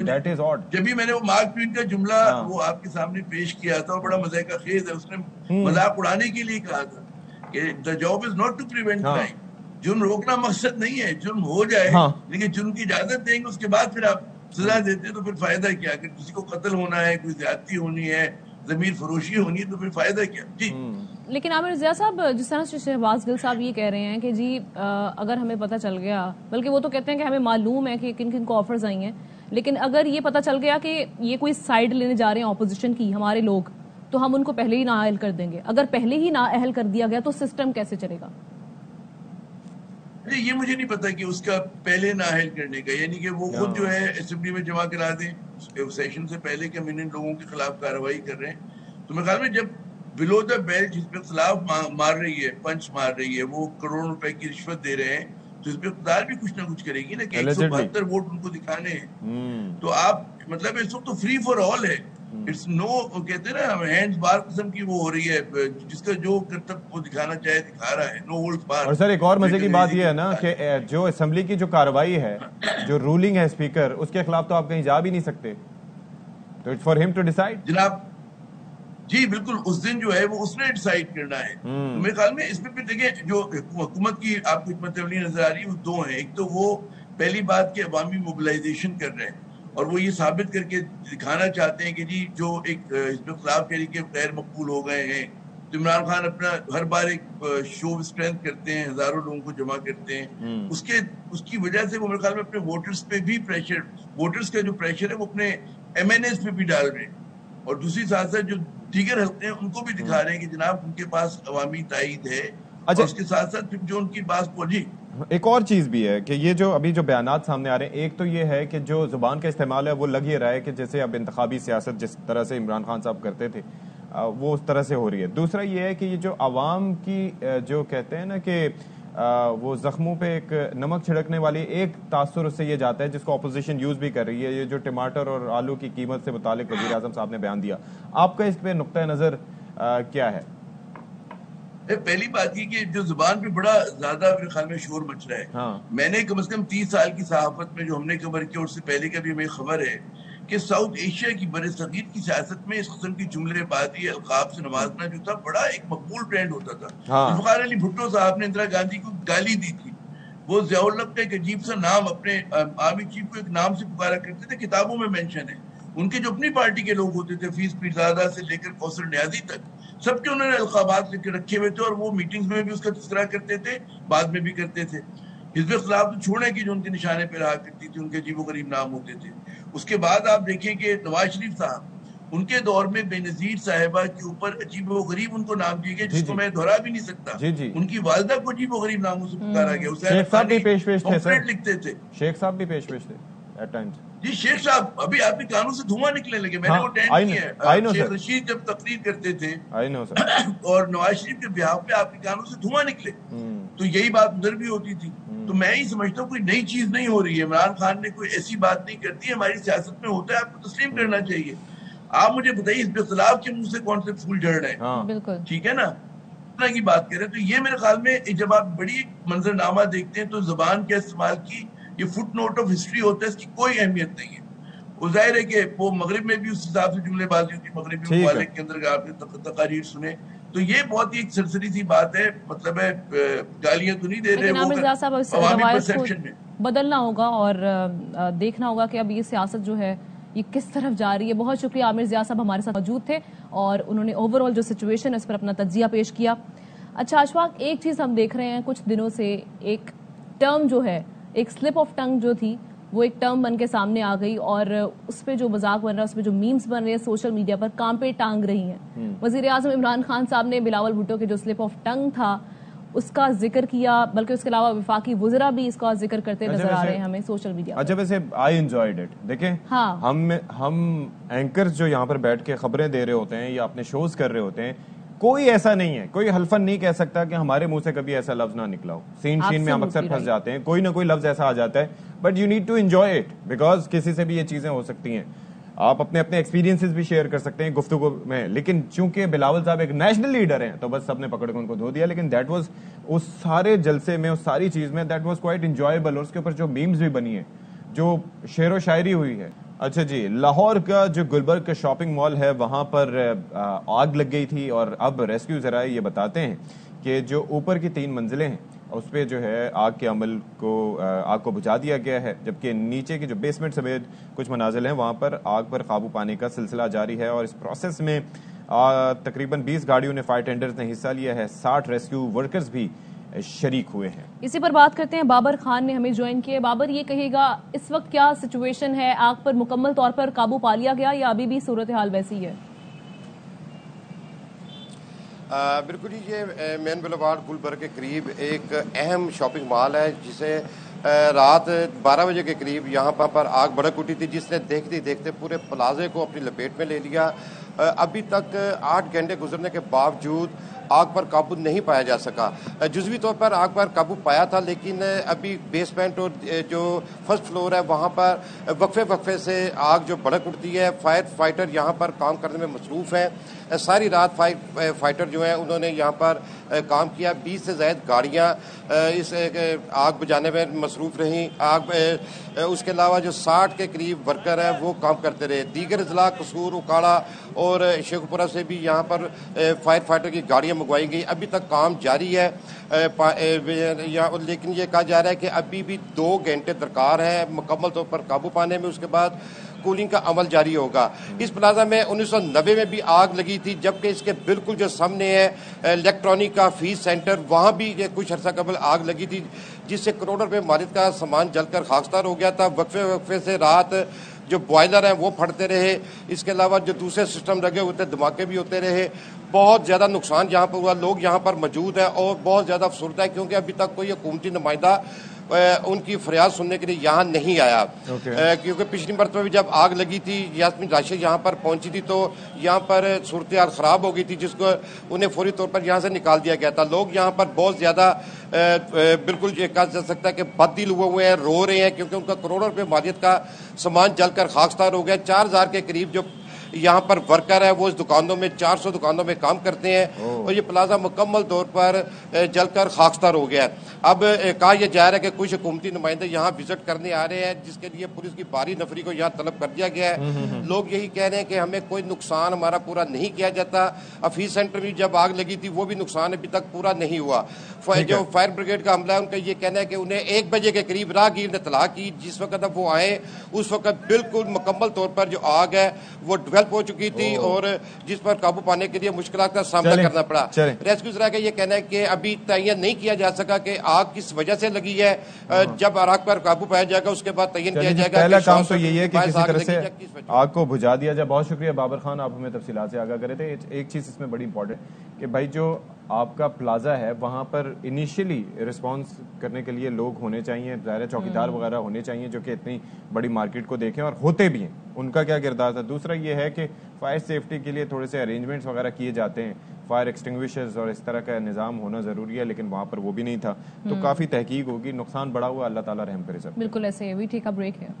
दैट इज ऑड। जब भी मैंने वो मार्क ट्वेन का जुमला वो आपके सामने पेश किया था, बड़ा मजे का खेज है, उसने मजाक उड़ाने के लिए कहा था कि the job is not to prevent crime. जुर्म रोकना मकसद नहीं है, जुर्म हो जाए लेकिन जुर्म की इजाजत देंगे, उसके बाद फिर आप सजा देते हैं, तो फिर फायदा क्या? अगर किसी को कत्ल होना है, कोई ज्यादती होनी है, जमीर फरोशी होनी है, तो फिर फायदा क्या? जी। लेकिन आमिर रज़ा साहब, जिस तरह से शहबाज गिल साहब ये कह रहे हैं कि जी अगर हमें पता चल गया, बल्कि वो तो कहते हैं कि हमें मालूम है कि किन किन को ऑफर्स आई हैं, लेकिन अगर ये पता चल गया कि ये कोई साइड लेने जा रहे हैं ऑपोजिशन की हमारे लोग, तो हम उनको पहले ही नाअहल कर देंगे। अगर पहले ही नाअहल कर दिया गया तो सिस्टम कैसे चलेगा? ये मुझे नहीं पता कि उसका पहले नाअहल करने का, यानी कि वो खुद जो है असेंबली में जमा करा दें सेशन से पहले कि हम इन लोगों के खिलाफ कार्रवाई कर रहे हैं। तो मेरे ख्याल में जब बिलो द बेल्ट जिसपे खिलाफ मार रही है, पंच मार रही है, वो करोड़ रुपए की रिश्वत दे रहे हैं, तो इस पे इक़्तिदार भी कुछ ना कुछ करेगी ना कि 172 वोट उनको दिखाने हैं। तो आप मतलब इस वक्त तो फ्री फॉर ऑल है, इट्स नो, कहते हैं ना हैंड्स बार किस्म की वो हो रही है, जिसका जो करतब वो दिखाना चाहे दिखा रहा है, नो होल्ड्स बार। और सर एक और मजे की बात ये है ना कि जो असेंबली की जो कार्रवाई है, जो रूलिंग है स्पीकर, उसके खिलाफ तो आप कहीं जा भी नहीं सकते, तो it's for him to decide. जनाब जी बिल्कुल, उस दिन जो है वो उसने डिसाइड करना है। तो मेरे ख्याल में इसमें भी देखिए जो हुकूमत की आपको हिकमत अमली नजर आ रही है वो दो है। एक तो वो पहली बात की अवामी मोबिलाइजेशन कर रहे हैं और वो ये साबित करके दिखाना चाहते हैं कि जी जो एक इसमें खिलाफ तरीके गैर मकबूल हो गए हैं, तो इमरान खान अपना हर बार एक शो स्ट्रेंथ करते हैं, हजारों लोगों को जमा करते हैं, उसकी वजह से वो मेरे ख्याल में अपने वोटर्स पे भी प्रेशर, वोटर्स का जो प्रेशर है वो अपने MNAs पे भी डाल रहे हैं, और दूसरी साथ साथ जो दीगर हल्के हैं उनको भी दिखा रहे हैं कि जनाब उनके पास अवामी ताईद है। अच्छा, उसके साथ साथ फिर जो उनकी बात पहुंची, एक और चीज भी है कि ये जो अभी जो बयानात सामने आ रहे हैं, एक तो ये है कि जो जुबान का इस्तेमाल है वो लग ये रहा है कि जैसे अब इंतखाबी सियासत जिस तरह से इमरान खान साहब करते थे वो उस तरह से हो रही है। दूसरा ये है कि ये जो आवाम की जो कहते हैं ना कि वो जख्मों पे एक नमक छिड़कने वाली एक तासुर उससे ये जाता है, जिसको अपोजिशन यूज भी कर रही है। ये जो टमाटर और आलू की कीमत से मुतालिक वज़ीर आज़म साहब ने बयान दिया, आपका इस पे नुक्ता नजर क्या है? पहली बात ये कि जो जुबान पे बड़ा ज्यादा मेरे ख्याल में शोर मच रहा है। हाँ। मैंने कम से कम 30 साल की सहाफत में जो हमने कवर किया, उससे पहले का भी हमें खबर है कि साउथ एशिया की बरसगीर की सियासत में इस किस्म की जुमलेबाजी, अलकाब से नवाजना जो था बड़ा एक मकबूल ट्रेंड होता था। जुल्फ़िकार अली भुट्टो साहब ने इंदिरा गांधी को गाली दी थी, वो ज़ियाउल हक का एक अजीब सा नाम अपने आर्मी चीफ को एक नाम से पुकारा करते थे, किताबों में मेंशन है। उनके जो अपनी पार्टी के लोग होते थे, फीस पीरजादा से लेकर कौसर न्याजी तक, सबके उन्होंने अलकाबात लेकर रखे हुए थे और वो मीटिंग्स में भी उसका तस्करा करते थे, बाद में भी करते थे। हिज़्ब खिलाफ तो छोड़ने की जो उनके निशाने पर रहा करती थी, उनके अजीबो गरीब नाम होते थे। उसके बाद आप देखें कि नवाज शरीफ साहब, उनके दौर में बेनजीर साहिबा के ऊपर अजीबो गरीब उनको नाम दिए गए, जिसको मैं दोहरा भी नहीं सकता। उनकी वालिदा को अजीबो गरीब नामों से पुकारा गया। शेख साहब भी पेश थे सर, लिखते थे, शेख साहब भी पेश थे एट टाइम्स। जी शेख साहब अभी आपके कानों से धुआं निकलने लगे, मैंने वो टेंट किया है। शेख रशीद जब तकरीर करते थे और नवाज शरीफ के बिहाफ पे आपके कानों से धुआं निकले, तो यही बात उधर भी होती थी। तो मैं ही समझता हूँ कोई नई चीज नहीं हो रही है, इमरान खान ने कोई ऐसी बात नहीं करती है, हमारी सियासत में होता है, आपको तस्लीम करना चाहिए। आप मुझे बताइए इस इख्तिलाफ के मुंह से कौन से फूल झड़ रहे हैं? ठीक है ना, की बात करें तो ये मेरे ख्याल में जब आप बड़ी मंजरनामा देखते हैं तो जुबान के इस्तेमाल की ये फुट नोट ऑफ हिस्ट्री होता है, इसकी कोई अहमियत नहीं है। वो जाहिर है कि वो मगरिब में भी उस हिसाब से जुमलेबाजी होती है, मगरिबी ममालिक के अंदर आपने तकारीर सुने, तो ये बहुत ही एक सरसरी सी बात है, मतलब है गालियां तो नहीं दे रहे, वो बदलना होगा और देखना होगा कि अब ये सियासत जो है ये किस तरफ जा रही है। बहुत शुक्रिया आमिर ज़िया साहब हमारे साथ मौजूद थे और उन्होंने ओवरऑल जो सिचुएशन है उस पर अपना तज्जिया पेश किया। अच्छा अशफाक, एक चीज़ हम देख रहे हैं कुछ दिनों से, एक टर्म जो है, एक स्लिप ऑफ टंग जो थी वो एक टर्म बन के सामने आ गई और उस पर जो मजाक बन रहा है, उस पर जो मीम्स बन रहे हैं सोशल मीडिया पर काम पे टांग रही हैं। वजीर आजम इमरान खान साहब ने बिलावल भुट्टो के जो स्लिप ऑफ टंग था उसका जिक्र किया, बल्कि उसके अलावा वफाकी वज़रा भी इसका जिक्र करते नजर आ रहे हैं हमें सोशल मीडिया। अच्छा वैसे आई एंजॉयड इट। देखें हाँ, हम एंकर्स जो यहाँ पर बैठ के खबरें दे रहे होते हैं या अपने शोज कर रहे होते हैं, कोई ऐसा नहीं है, कोई हल्फन नहीं कह सकता कि हमारे मुंह से कभी ऐसा लफ्ज ना निकला हो। सीन में हम अक्सर फंस जाते हैं, कोई ना कोई लफ्ज ऐसा आ जाता है, but you need to enjoy it because किसी से भी ये चीजें हो सकती हैं। आप अपने अपने एक्सपीरियंसेस भी शेयर कर सकते हैं गुफ्तगू में, लेकिन चूंकि बिलावल साहब एक नेशनल लीडर हैं तो बस सबने पकड़ के उनको धो दिया। लेकिन दैट वाज, उस सारे जलसे में, उस सारी चीज में, दैट वाज क्वाइट एंजॉयबल। और उसके ऊपर जो मीम्स भी बनी है, जो शेर व शायरी हुई है। अच्छा जी, लाहौर का जो गुलबर्ग का शॉपिंग मॉल है वहां पर आग लग गई थी और अब रेस्क्यू ज़राए ये बताते हैं कि जो ऊपर की 3 मंजिलें हैं उस पर जो है आग को बुझा दिया गया है, जबकि नीचे की जो बेसमेंट समेत कुछ मनाजिल हैं वहां पर आग पर काबू पाने का सिलसिला जारी है। और इस प्रोसेस में तकरीबन 20 गाड़ियों ने, फायर टेंडर्स ने हिस्सा लिया है, 60 रेस्क्यू वर्कर्स भी शरीक हुए हैं। इसी पर बात करते हैं, बाबर खान ने हमें ज्वाइन किया। बाबर, ये कहेगा इस वक्त क्या सिचुएशन है, आग पर मुकम्मल तौर पर काबू पा लिया गया या अभी भी सूरत हाल वैसी है? बिल्कुल ही, ये मेन बुलेवार्ड गुलबर्ग के करीब एक अहम शॉपिंग मॉल है जिसे रात 12 बजे के करीब यहाँ पर आग भड़क उठी थी, जिसने देखते देखते पूरे प्लाजे को अपनी लपेट में ले लिया। अभी तक 8 घंटे गुजरने के बावजूद आग पर काबू नहीं पाया जा सका। जुज़वी तौर पर आग पर काबू पाया था, लेकिन अभी बेसमेंट और जो फर्स्ट फ्लोर है वहाँ पर वक्फे से आग जो भड़क उठती है। फायर फाइटर यहाँ पर काम करने में मसरूफ़ हैं। सारी रात फायर फाइटर जो है उन्होंने यहाँ पर काम किया। 20 से ज़ायद गाड़ियाँ इस आग बुझाने में मसरूफ़ रहीं। उसके अलावा जो 60 के करीब वर्कर हैं वो काम करते रहे। दीगर अजला कसूर, उकाड़ा और शेखपुरा से भी यहाँ पर फायर फाइटर की गाड़ियाँ मंगवाई गई। अभी तक काम जारी है, लेकिन ये कहा जा रहा है कि अभी भी 2 घंटे दरकार है मुकम्मल तौर पर काबू पाने में। उसके बाद कूलिंग का अमल जारी होगा। इस प्लाजा में 1990 में भी आग लगी थी, जबकि इसके बिल्कुल जो सामने है इलेक्ट्रॉनिक का फीस सेंटर, वहाँ भी कुछ अर्सा कबल आग लगी थी, जिससे करोड़ों रुपए मालिक का सामान जलकर खाकसार हो गया था। वक्फे से रात जो बॉयलर हैं वो फटते रहे। इसके अलावा जो दूसरे सिस्टम लगे हुए थे धमाके भी होते रहे। बहुत ज़्यादा नुकसान यहाँ पर हुआ। लोग यहाँ पर मौजूद हैं और बहुत ज़्यादा अफसरदा है क्योंकि अभी तक कोई हुकूमती नुमाइंदा उनकी फरियाद सुनने के लिए यहाँ नहीं आया। क्योंकि पिछली मरतबा भी जब आग लगी थी, यास्मीन राशिद यहाँ पर पहुंची थी तो यहाँ पर सूरत हाल ख़राब हो गई थी, जिसको उन्हें फौरी तौर पर यहाँ से निकाल दिया गया था। लोग यहाँ पर बहुत ज़्यादा बिल्कुल ये कहा जा सकता है कि बददिल हुए हैं, रो रहे हैं, क्योंकि उनका करोड़ों रुपये मालियत का सामान जलकर खाकसार हो गया। 4000 के करीब जो यहाँ पर वर्कर है वो इस दुकानों में 400 दुकानों में काम करते हैं और ये प्लाजा मुकम्मल तौर पर जलकर खाकसार हो गया है। अब कहा यह जा रहा है कि कुछ हुकूमती नुमाइंदे यहाँ विजिट करने आ रहे हैं, जिसके लिए पुलिस की भारी नफरी को यहाँ तलब कर दिया गया है। लोग यही कह रहे हैं कि हमें कोई नुकसान हमारा पूरा नहीं किया जाता। अफीस सेंटर में जब आग लगी थी वो भी नुकसान अभी तक पूरा नहीं हुआ। जो फायर ब्रिगेड का अमला है उनका ये कहना है कि उन्हें 1 बजे के करीब राहगीर ने इत्तला की। जिस वक्त अब वो आए उस वक्त बिल्कुल मुकम्मल तौर पर जो आग है वो डेवलप हो चुकी थी और जिस पर काबू पाने के लिए मुश्किलात का सामना करना पड़ा। रेस्क्यू ज़राए का ये कहना है कि अभी तयन नहीं किया जा सका कि आग किस वजह से लगी है। जब आग पर काबू पाया जाएगा उसके बाद तयन किया जाएगा। पहला काम तो यही है कि किसी तरह से आग को बुझा दिया जाए। बहुत शुक्रिया बाबर खान, आप हमें तफसीलात से आगाह करे थे। एक चीज इसमें बड़ी इंपॉर्टेंट कि भाई जो आपका प्लाजा है वहां पर इनिशियली रिस्पांस करने के लिए लोग होने चाहिए, ज़ाहिर चौकीदार वगैरह होने चाहिए जो कि इतनी बड़ी मार्केट को देखें और होते भी हैं। उनका क्या किरदार था। दूसरा ये है कि फायर सेफ्टी के लिए थोड़े से अरेंजमेंट्स वगैरह किए जाते हैं, फायर एक्सटिंग्विशर्स और इस तरह का निज़ाम होना ज़रूरी है, लेकिन वहाँ पर वो भी नहीं था। तो काफ़ी तहकीक होगी, नुकसान बड़ा हुआ, अल्लाह ताला रहम करे सब। बिल्कुल ऐसे है। वी टेक अ ब्रेक है।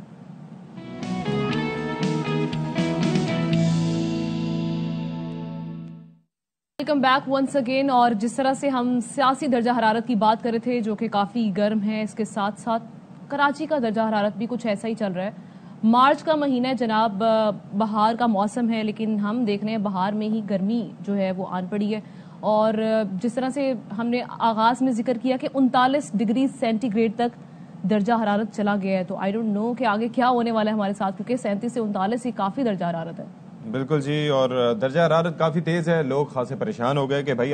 Welcome back once again. और जिस तरह से हम सियासी दर्जा हरारत की बात कर रहे थे जो कि काफ़ी गर्म है, इसके साथ साथ कराची का दर्जा हरारत भी कुछ ऐसा ही चल रहा है। मार्च का महीना है जनाब, बहार का मौसम है, लेकिन हम देख रहे हैं बहार में ही गर्मी जो है वो आन पड़ी है। और जिस तरह से हमने आगाज़ में जिक्र किया कि 39 डिग्री सेंटीग्रेड तक दर्जा हरारत चला गया है, तो आई डोंट नो कि आगे क्या होने वाला है हमारे साथ, क्योंकि 37 से 39 ही काफ़ी दर्जा हरारत है। बिल्कुल जी, और दर्जा हरारत काफ़ी तेज़ है। लोग खासे परेशान हो गए कि भाई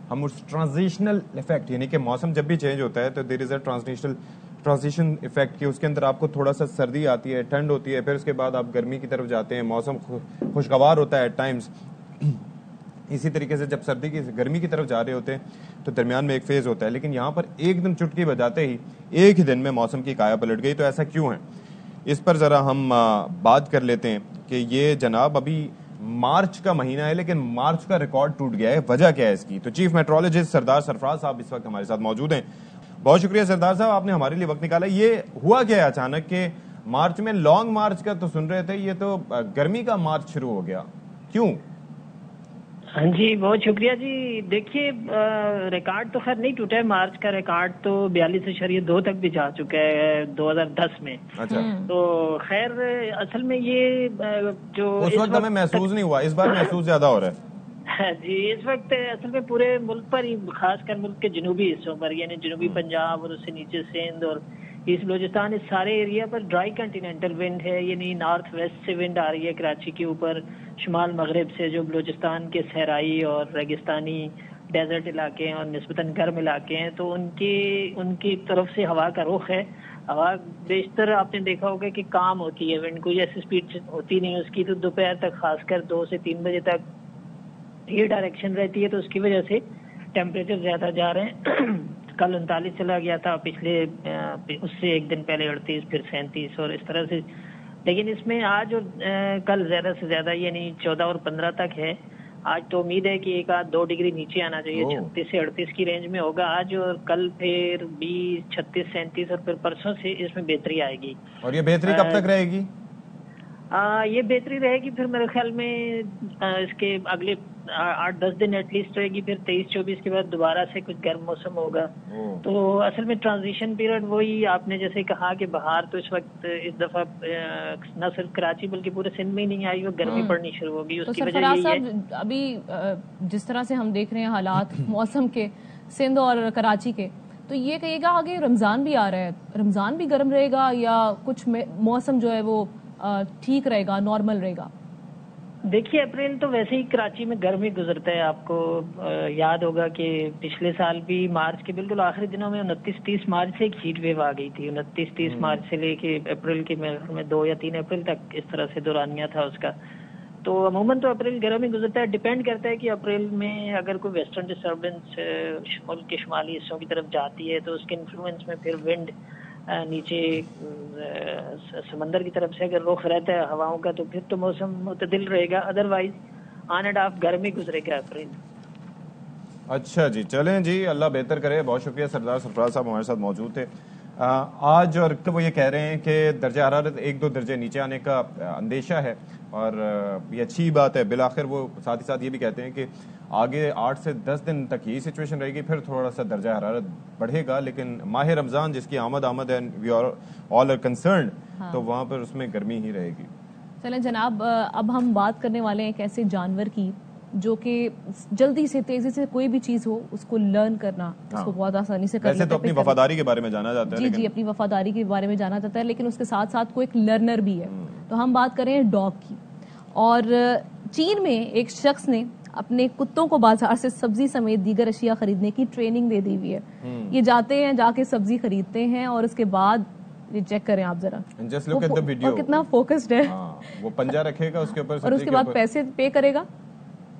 हम उस ट्रांजिशनल इफेक्ट, यानी कि मौसम जब भी चेंज होता है तो there is a transition effect कि उसके अंदर आपको थोड़ा सा सर्दी आती है, ठंड होती है, फिर उसके बाद आप गर्मी की तरफ जाते हैं, मौसम खुशगवार होता है एट टाइम्स। इसी तरीके से जब गर्मी की तरफ जा रहे होते हैं तो दरमियान में एक फेज होता है, लेकिन यहाँ पर एकदम चुटकी बजाते ही एक ही दिन में मौसम की काया पलट गई। तो ऐसा क्यों है, इस पर ज़रा हम बात कर लेते हैं कि ये जनाब अभी मार्च का महीना है लेकिन मार्च का रिकॉर्ड टूट गया है, वजह क्या है इसकी। तो चीफ मेट्रोलॉजिस्ट सरदार सरफराज साहब इस वक्त हमारे साथ मौजूद हैं। बहुत शुक्रिया सरदार साहब, आपने हमारे लिए वक्त निकाला। ये हुआ क्या है अचानक के मार्च में, लॉन्ग मार्च का तो सुन रहे थे, ये तो गर्मी का मार्च शुरू हो गया, क्यों? हाँ जी, बहुत शुक्रिया जी। देखिए, रिकॉर्ड तो खैर नहीं टूटा है, मार्च का रिकॉर्ड तो 42.2 तक भी जा चुका है 2010 में। अच्छा। तो खैर असल में ये जो उस वक्त हमें महसूस नहीं हुआ, इस बार महसूस ज्यादा हो रहा है। जी, इस वक्त असल में पूरे मुल्क पर ही, खासकर मुल्क के जनूबी हिस्सों पर, यानी जनूबी पंजाब और उससे नीचे सिंध और ईस्ट बलूचिस्तान, इस सारे एरिया पर ड्राई कंटिनेंटल विंड है, यानी नॉर्थ वेस्ट से विंड आ रही है कराची के ऊपर, शुमाल मगरिब से, जो बलूचिस्तान के सहराई और रेगिस्तानी डेजर्ट इलाके हैं और निस्बतन गर्म इलाके हैं, तो उनकी तरफ से हवा का रुख है। हवा बेशतर आपने देखा होगा कि काम होती है, विंड कोई ऐसी स्पीड होती नहीं उसकी, तो दोपहर तक खासकर 2 से 3 बजे तक ये डायरेक्शन रहती है, तो उसकी वजह से टेम्परेचर ज्यादा जा रहे हैं। कल 39 चला गया था, पिछले उससे एक दिन पहले 38, फिर 37 और इस तरह से। लेकिन इसमें आज और कल ज्यादा से ज्यादा यानी 14 और 15 तक है। आज तो उम्मीद है कि 1-2 डिग्री नीचे आना चाहिए, 36 से 38 की रेंज में होगा आज, और कल फिर 20, 36, 37 और फिर परसों से इसमें बेहतरी आएगी। और ये बेहतरी कब तक रहेगी? ये बेहतरी रहेगी फिर मेरे ख्याल में इसके अगले 8-10 दिन एटलीस्ट रहेगी, फिर 23-24 के बाद दोबारा से कुछ गर्म मौसम होगा। तो असल में ट्रांजिशन पीरियड वही आपने जैसे कहा कि बाहर तो इस वक्त इस दफा न सिर्फ कराची बल्कि पूरे सिंध में ही नहीं आई, वो गर्मी पड़नी शुरू होगी। उसकी वजह यही है अभी जिस तरह से हम देख रहे हैं हालात मौसम के सिंध और कराची के, तो ये कहिएगा आगे रमजान भी आ रहा है, रमजान भी गर्म रहेगा या कुछ मौसम जो है वो ठीक रहेगा, नॉर्मल रहेगा? देखिए, अप्रैल तो वैसे ही कराची में गर्मी गुजरता है। आपको याद होगा कि पिछले साल भी मार्च के बिल्कुल आखिरी दिनों में 29-30 मार्च से एक हीट वेव आ गई थी। 29-30 मार्च से लेके अप्रैल के में 2 या 3 अप्रैल तक इस तरह से दौरानिया था उसका। तो अमूमन तो अप्रैल गर्म ही गुजरता है। डिपेंड करता है कि अप्रैल में अगर कोई वेस्टर्न डिस्टर्बेंस मुल्क के शुमाली हिस्सों की तरफ जाती है तो उसके इन्फ्लुएंस में फिर विंड नीचे समंदर की तरफ से अगर रुख रहता है हवाओं का तो फिर तो मौसम मुतदिल रहेगा, अदरवाइज ऑन एंड ऑफ गर्मी गुजरेगा अप्रैल। अच्छा जी, चलें जी, अल्लाह बेहतर करे। बहुत शुक्रिया सरदार सरफराज साहब हमारे साथ मौजूद थे आज। और वो ये कह रहे हैं कि दर्जा हरारत 1-2 दर्जे नीचे आने का अंदेशा है और ये अच्छी बात है। बिलाखिर वो साथ ही साथ ये भी कहते हैं कि आगे 8 से 10 दिन तक यही सिचुएशन रहेगी, फिर थोड़ा सा दर्जा हरारत बढ़ेगा। लेकिन माह रमज़ान जिसकी आमद है, we are all are concerned, तो वहाँ पर उसमें गर्मी ही रहेगी। चलें जनाब, अब हम बात करने वाले हैं एक ऐसे जानवर की जो कि जल्दी से तेजी से कोई भी चीज हो उसको लर्न करना, उसको बहुत आसानी से करना। वैसे तो अपनी वफादारी के बारे में जाना जाता है। जी, अपनी वफादारी के बारे में जाना जाता है, लेकिन उसके साथ साथ कोई एक लर्नर भी है। तो हम बात करें डॉग की। और चीन में एक शख्स ने अपने कुत्तों को बाजार से सब्जी समेत दीगर अशिया खरीदने की ट्रेनिंग दे दी हुई है। ये जाते हैं, जाके सब्जी खरीदते हैं और उसके बाद ये चेक करें आप जरा, just look at the video, और कितना फोकस्ड है। वो पंजा रखेगा उसके ऊपर और उसके बाद पैसे पे करेगा,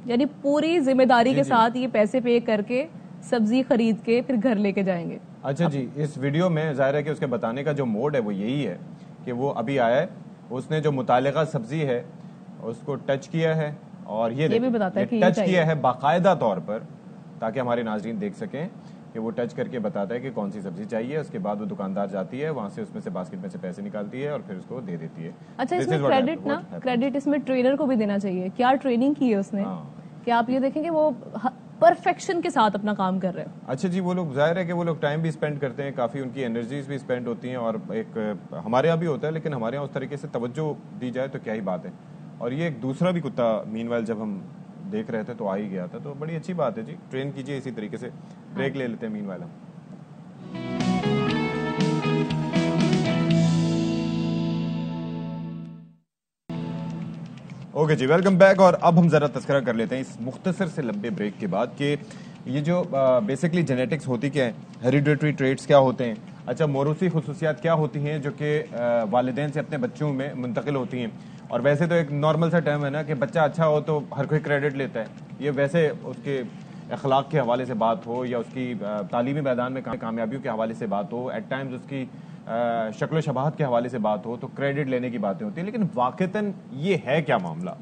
यानी पूरी जिम्मेदारी के साथ ये पैसे पे करके सब्जी खरीद के फिर घर लेके जाएंगे। अच्छा जी, इस वीडियो में जाहिर है कि उसके बताने का जो मोड है वो यही है कि वो अभी आया है, उसने जो मुतालिका सब्जी है उसको टच किया है और ये भी बताता है कि टच किया है बाकायदा तौर पर, ताकि हमारे नाज़रीन देख सकें कि वो टच करके बताता है कि कौन सी सब्जी चाहिए। उसके बाद वो दुकानदार जाती है, वहां से उसमें से बास्केट में से पैसे निकालती है और फिर उसको दे देती है। अच्छा, इसमें क्रेडिट इसमें ट्रेनर को भी देना चाहिए। क्या ट्रेनिंग की है उसने कि आप ये देखेंगे वो परफेक्शन के साथ अपना काम कर रहे हैं। अच्छा जी, वो लोग जाहिर है कि वो लोग टाइम भी स्पेंड करते हैं, काफ़ी उनकी एनर्जीज भी स्पेंड होती हैं और एक हमारे यहाँ भी होता है, लेकिन हमारे यहाँ उस तरीके से तवज्जो दी जाए तो क्या ही बात है। और ये एक दूसरा भी कुत्ता मीनवाइल जब हम देख रहे थे तो आ ही गया था, तो बड़ी अच्छी बात है जी। ट्रेन कीजिए इसी तरीके से। ब्रेक ले लेते हैं मीनवाइल हम। ओके जी, वेलकम बैक। और अब हम जरा तस्करा कर लेते हैं इस मुख्तसर से लंबे ब्रेक के बाद कि ये जो बेसिकली जेनेटिक्स होती क्या है, हेरिडिटरी ट्रेट्स क्या होते हैं, अच्छा मौरूसी खुसूसियात क्या होती हैं जो कि वालिदैन से अपने बच्चों में मुंतकिल होती हैं। और वैसे तो एक नॉर्मल सा टर्म है ना कि बच्चा अच्छा हो तो हर कोई क्रेडिट लेता है, ये वैसे उसके अखलाक के हवाले से बात हो या उसकी तालीमी मैदान में कामयाबियों के हवाले से बात हो, एट टाइम्स उसकी शक्ल शबाहत के हवाले से बात हो तो क्रेडिट लेने की बातें होती हैं, लेकिन वाक़तन ये है क्या मामला?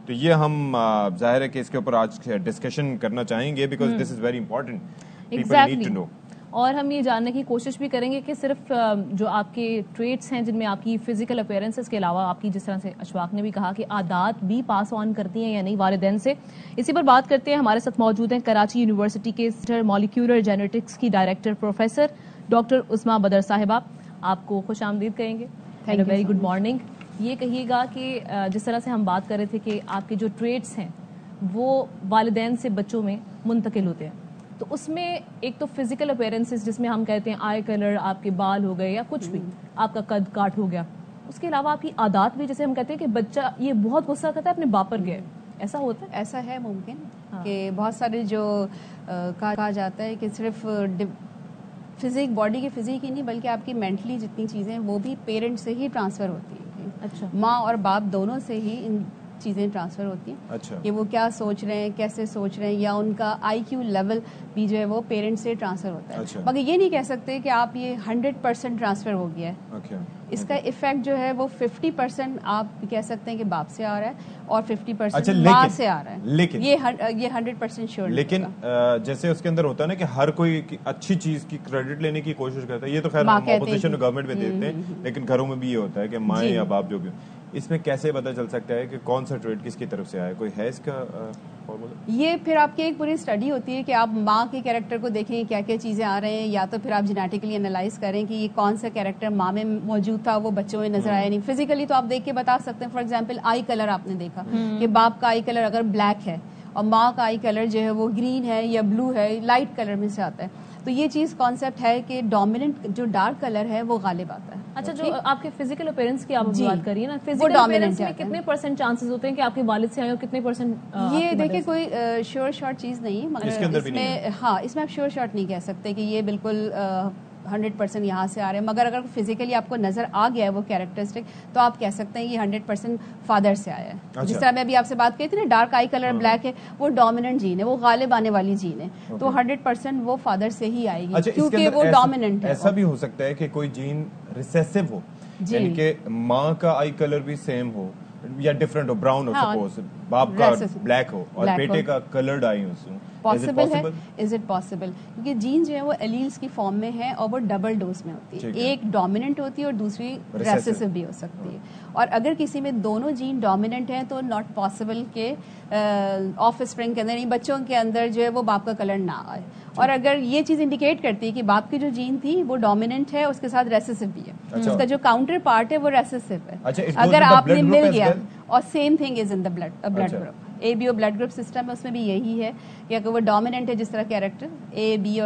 तो ये हम जाहिर है कि इसके ऊपर आज डिस्कशन करना चाहेंगे because this is very important, people need to know. और हम ये जानने की कोशिश भी करेंगे कि सिर्फ जो आपके ट्रेट्स हैं जिनमें आपकी फिजिकल अपीयरेंसेस के अलावा आपकी, जिस तरह से अशफाक ने भी कहा कि आदात भी पास ऑन करती हैं या नहीं वालिदैन से, इसी पर बात करते हैं। हमारे साथ मौजूद हैं कराची यूनिवर्सिटी के मॉलिक्यूलर जेनेटिक्स की डायरेक्टर प्रोफेसर डॉक्टर उस्मा बदर साहिबा। आपको खुश आमदीद कहेंगे, एंड वेरी गुड मॉर्निंग। ये कहिएगा कि जिस तरह से हम बात कर रहे थे कि आपके जो ट्रेट्स हैं वो वालिदैन से बच्चों में मुंतकिल होते हैं, तो उसमें एक तो फिजिकल अपीयरेंसेस जिसमें हम कहते हैं आई कलर, आपके बाल हो गए या कुछ भी, आपका कद काट हो गया, उसके अलावा आपकी आदत भी, जैसे हम कहते हैं कि बच्चा ये बहुत गुस्सा करता है अपने बाप पर गए, ऐसा होता है? ऐसा है मुमकिन कि बहुत सारे जो कहा जाता है कि सिर्फ फिजिक, बॉडी की फिजिक ही नहीं बल्कि आपकी मेंटली जितनी चीज़ें हैं वो भी पेरेंट से ही ट्रांसफ़र होती है। अच्छा, माँ और बाप दोनों से ही इन चीज़ें ट्रांसफ़र होती हैं। अच्छा, कि वो क्या सोच रहे हैं, कैसे सोच रहे हैं, या उनका IQ लेवल भी जो है वो पेरेंट्स से ट्रांसफ़र होता है। अच्छा। मगर ये नहीं कह सकते कि आप ये 100% ट्रांसफ़र हो गया है। okay. इसका इफेक्ट जो है वो 50% आप कह सकते हैं कि बाप से आ रहा है और 50% अच्छा, माँ से आ रहा है। लेकिन ये 100% श्योर। लेकिन जैसे उसके अंदर होता है ना कि हर कोई अच्छी चीज की क्रेडिट लेने की कोशिश करता है, ये तो खैर हम ऑपोजिशन और गवर्नमेंट में देते हैं, लेकिन घरों में भी ये होता है कि माँ या बाप जो भी, इसमें कैसे पता चल सकता है कि कौन सा ट्रेड किसकी तरफ से आया? कोई है इसका फॉर्मूला? ये फिर आपकी एक पूरी स्टडी होती है कि आप माँ के कैरेक्टर को देखें क्या क्या चीज़ें आ रहे हैं, या तो फिर आप जेनेटिकली एनालाइज करें कि ये कौन सा कैरेक्टर माँ में मौजूद था वो बच्चों में नजर आया नहीं। फिजिकली तो आप देख के बता सकते हैं। फॉर एग्जाम्पल आई कलर आपने देखा कि बाप का आई कलर अगर ब्लैक है और माँ का आई कलर जो है वो ग्रीन है या ब्लू है, लाइट कलर में से आता है, तो ये चीज़ कॉन्सेप्ट है कि डोमिनेंट जो डार्क कलर है वो गालिब आता है। अच्छा, जो आपके फिजिकल अपीयरेंस की आप बात करिए ना, फिजिकल अपीयरेंस में कितने % चांसेस होते हैं कि आपके वालिद से आए और कितने %? ये देखिए कोई श्योर शॉर्ट चीज़ नहीं है, मगर इसमें हाँ, इसमें आप श्योर शॉर्ट नहीं कह सकते कि ये बिल्कुल 100% यहाँ से आ रहे हैं। मगर अगर फिजिकली आपको नजर आ गया है वो कैरेक्टरिस्टिक, तो आप कह सकते हैं ये 100% फादर से आया है। अच्छा। जिस तरह मैं अभी आपसे बात कही थी ना, डार्क आई कलर ब्लैक है, वो डोमिनेंट जीन है, वो गालिब आने वाली जीन है, तो 100% वो फादर से ही आएगी। अच्छा, क्योंकि वो डोमिनेंट है। ऐसा भी हो सकता है कि कोई जीन रिसेसिव हो, यानी कि माँ का आई कलर भी सेम हो या डिफरेंट हो, ब्राउन हो, सपोज बाप का ब्लैक हो और बेटे का कलर्ड आई हो। पॉसिबल है? Is it possible? क्योंकि जीन जो है वो एलील्स की फॉर्म में है और वो डबल डोज में होती है, एक डोमिनेंट होती है और दूसरी रेसेसिव भी हो सकती है। और अगर किसी में दोनों जीन डोमिनेंट हैं तो नॉट पॉसिबल के ऑफ स्प्रिंग के अंदर, यानी बच्चों के अंदर जो है वो बाप का कलर ना आए। और अगर ये चीज इंडिकेट करती है कि बाप की जो जीन थी वो डोमिनेंट है, उसके साथ रेसेसिव भी है, उसका जो काउंटर पार्ट है वो रेसेसिव है। अगर आपने मिल गया, और same thing is in the blood group, ABO blood group system है, उसमें भी यही है कि अगर वो डोमिनेंट है जिस तरह कैरेक्टर ABO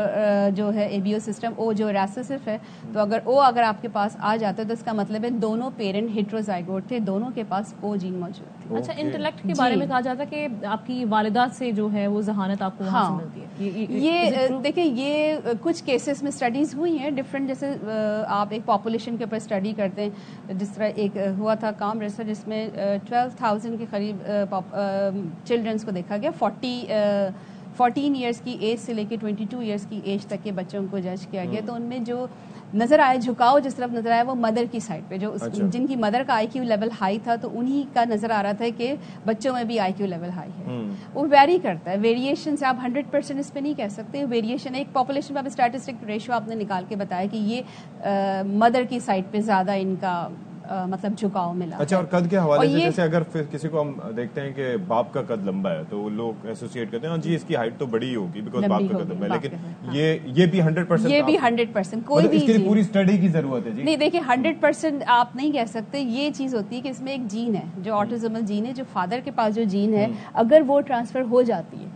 जो है ABO सिस्टम, O जो रेसेसिव है, तो अगर O अगर आपके पास आ जाता है तो इसका मतलब है दोनों पेरेंट हेटेरोजाइगोट थे, दोनों के पास O जीन मौजूद थी। अच्छा, इंटेलेक्ट के बारे में कहा जाता है कि आपकी वालिदा से जो है वो जहानत आपको वहाँ से मिलती है। ये देखिए, ये कुछ केसेस में स्टडीज हुई हैं डिफरेंट, जैसे आप एक पॉपुलेशन के ऊपर स्टडी करते हैं, जिस तरह एक हुआ था काम रिसर्च जिसमें 12,000 के करीब चिल्ड्रंस को देखा गया, 14 ईयर्स की एज से लेके 22 ईयर्स की एज तक के बच्चों को जज किया गया। तो उनमें जो नजर आया झुकाव जिस तरफ नजर आया वो मदर की साइड पे, जो जिनकी मदर का IQ लेवल हाई था तो उन्हीं का नजर आ रहा था कि बच्चों में भी IQ लेवल हाई है। वो वेरी करता है, वेरिएशन से आप 100% इस पे नहीं कह सकते। वेरिएशन एक पॉपुलेशन में, आप स्टैटिस्टिक रेशियो आपने निकाल के बताया कि ये मदर की साइड पे ज्यादा इनका मतलब झुकाव मिला। अच्छा, और कद के हवाले से जैसे अगर फिर किसी को हम देखते हैं कि बाप का कद लंबा है तो लोग एसोसिएट करते हैं जी इसकी हाइट तो बड़ी होगी बिकॉज बाप का कद लंबा है, लेकिन ये भी 100%, ये भी 100% कोई भी इसके लिए पूरी स्टडी की जरूरत है जी। नहीं, देखिए 100% आप नहीं कह सकते। ये चीज होती है कि इसमें एक जीन है जो ऑटिज्मल जीन है, जो फादर के पास जो जीन है अगर वो ट्रांसफर हो जाती है,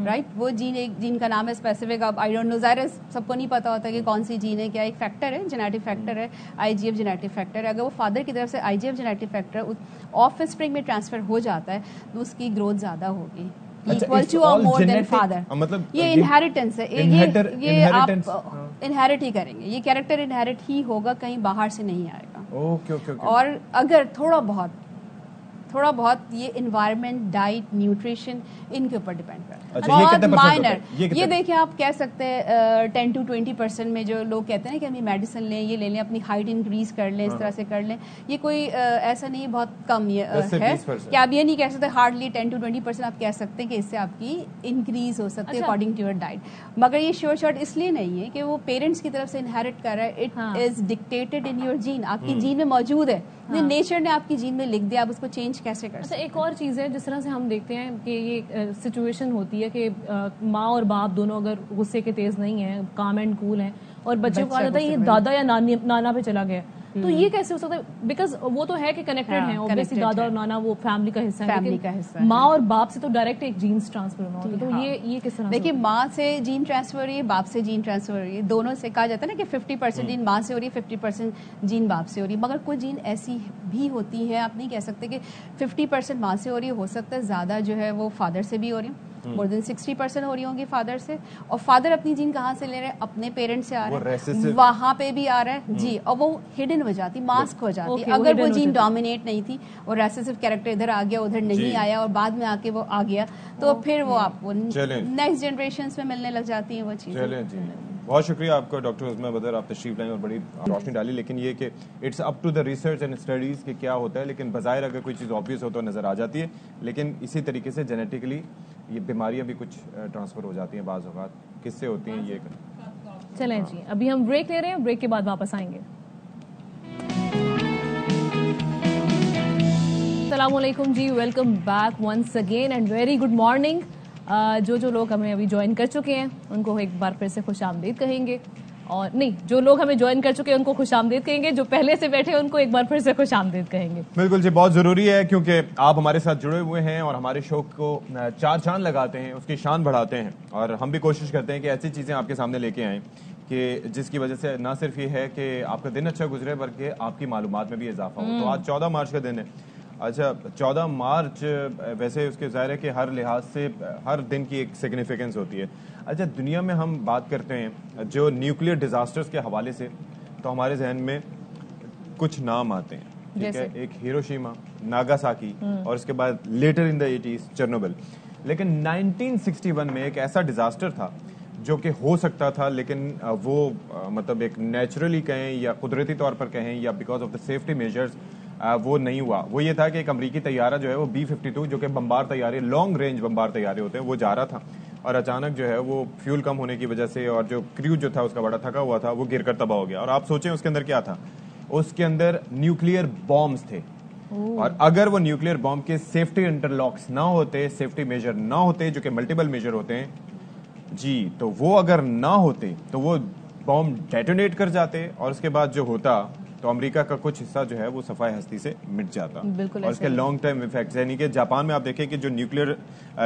राइट, वो जीन, एक जीन का नाम है स्पेसिफिक, अब आई डोंट नो, ज़ाहिर सबको नहीं पता होता कि कौन सी जीन है, क्या एक फैक्टर है, जेनेटिक फैक्टर है, IGF जेनेटिक फैक्टर है, अगर वो फादर फादर की तरफ से IGF genetic factor of spring में ट्रांसफर हो जाता है तो उसकी ग्रोथ ज्यादा होगी, इक्वल टू और मोर देन फादर। मतलब ये इनहेरिटेंस है, ये आप इनहेरिट ही करेंगे, ये कैरेक्टर इनहेरिट ही होगा, कहीं बाहर से नहीं आएगा। ओके। और अगर थोड़ा बहुत ये एनवायरनमेंट, डाइट, न्यूट्रिशन इनके ऊपर डिपेंड करता है। अच्छा, बहुत माइनर, ये देखिए आप कह सकते हैं 10 to 20% में जो लोग कहते हैं कि हम मेडिसिन लें, ये ले लें, अपनी हाइट इंक्रीज कर लें, इस तरह से कर लें, ये कोई ऐसा नहीं, बहुत कम ये है कि आप ये नहीं कह सकते हार्डली 10 to 20%। आप कह सकते हैं कि इससे आपकी इंक्रीज हो सकती है अकॉर्डिंग टू योर डाइट, मगर ये श्योर शॉट इसलिए नहीं है कि वो पेरेंट्स की तरफ से इनहेरिट कर रहा है, it is dictated in your gene, आपकी जीन में मौजूद है, नेचर ने आपकी जीन में लिख दिया, आप उसको चेंज कैसे कर सकते हैं। अच्छा, एक और चीज़ है, जिस तरह से हम देखते हैं कि ये सिचुएशन होती है कि माँ और बाप दोनों अगर गुस्से के तेज नहीं है, काम एंड कूल हैं, और बच्चे को कहा जाता है ये दादा या नाना पे चला गया, तो ये कैसे हो सकता है? बिकॉज वो तो है कि कनेक्टेड हैं, ऑब्वियसली दादा और नाना वो फैमिली का हिस्सा है, माँ और बाप से तो डायरेक्ट एक जीन्स ट्रांसफर होना होता है, तो ये किस तरह? देखिए, माँ से जीन ट्रांसफर हो रही है, बाप से जीन ट्रांसफर हो रही है, दोनों से कहा जाता है ना कि 50% जीन माँ से हो रही है, 50% जीन बाप से हो रही है, मगर कुछ जीन ऐसी भी होती है, आप नहीं कह सकते कि 50% माँ से हो रही है, हो सकता है ज्यादा जो है वो फादर से भी हो रही है, मोर देन 60% हो रही होंगी फादर से। और फादर अपनी जीन कहाँ से ले रहे हैं? अपने पेरेंट्स से आ रहे हैं, वहां पे भी आ रहा है जी, और वो हिडन हो जाती, मास्क हो जाती। अगर वो जीन डोमिनेट नहीं थी और रेसेसिव कैरेक्टर इधर आ गया, उधर नहीं आया, और बाद में आके वो आ गया, तो फिर वो आपको नेक्स्ट जनरेशन में मिलने लग जाती है वो चीजें। बहुत शुक्रिया आपका डॉक्टर उस्मा बदर, आप तशरीफ लाएं और बड़ी रोशनी डाली। लेकिन ये कि it's up to the research and studies कि क्या होता है, लेकिन बज़ाहिर अगर कोई चीज़ ऑब्वियस हो तो नज़र आ जाती है, लेकिन इसी तरीके से जेनेटिकली ये बीमारियां भी कुछ ट्रांसफ़र हो जाती हैं, बाज़ औक़ात किससे होती हैं ये। चलें जी, अभी हम ब्रेक ले रहे हैं, ब्रेक के बाद वापस आएंगे। अस्सलामुअलैकुम जी, welcome back once again and very good morning. जो लोग हमें अभी ज्वाइन कर चुके हैं उनको एक बार फिर से खुशामदीद कहेंगे, और नहीं, जो लोग हमें ज्वाइन कर चुके हैं उनको खुशामदीद कहेंगे, जो पहले से बैठे हैं उनको एक बार फिर से खुशामदीद कहेंगे। बिल्कुल जी, बहुत जरूरी है क्योंकि आप हमारे साथ जुड़े हुए हैं और हमारे शो को चार चांद लगाते हैं, उसकी शान बढ़ाते हैं, और हम भी कोशिश करते हैं कि ऐसी चीजें आपके सामने लेके आएं कि जिसकी वजह से ना सिर्फ ये है कि आपका दिन अच्छा गुजरे बल्कि आपकी मालूमात में भी इजाफा हो। तो आज 14 मार्च का दिन है। अच्छा, 14 मार्च वैसे उसके ज़ाहिर है कि हर लिहाज से हर दिन की एक सिग्निफिकेंस होती है। अच्छा, दुनिया में हम बात करते हैं जो न्यूक्लियर डिजास्टर्स के हवाले से, तो हमारे जहन में कुछ नाम आते हैं, ठीक है, एक हिरोशिमा, नागासाकी, और उसके बाद letter in the 80s Chernobyl. लेकिन 1961 में एक ऐसा डिजास्टर था जो कि हो सकता था, लेकिन वो मतलब एक नेचुरली कहें या कुदरती तौर पर कहें या because of the safety measures वो नहीं हुआ। वो ये था कि एक अमरीकी तैयारा जो है वो B-52 जो कि बम्बार तैयारे, लॉन्ग रेंज बम्बार तैयारे होते हैं, वो जा रहा था और अचानक जो है वो फ्यूल कम होने की वजह से और जो क्रू जो था उसका बड़ा थका हुआ था, वो गिरकर तबाह हो गया। और आप सोचें उसके अंदर क्या था, उसके अंदर न्यूक्लियर बॉम्ब्स थे, और अगर वो न्यूक्लियर बॉम्ब के सेफ्टी इंटरलॉक्स ना होते, सेफ्टी मेजर ना होते जो कि मल्टीपल मेजर होते हैं जी, तो वो अगर ना होते तो वो बॉम्ब डेटोनेट कर जाते, और उसके बाद जो होता तो अमेरिका का कुछ हिस्सा जो है वो सफाई हस्ती से मिट जाता। और इसके लॉन्ग टर्म इफेक्ट्स, यानी कि जापान में आप देखें कि जो न्यूक्लियर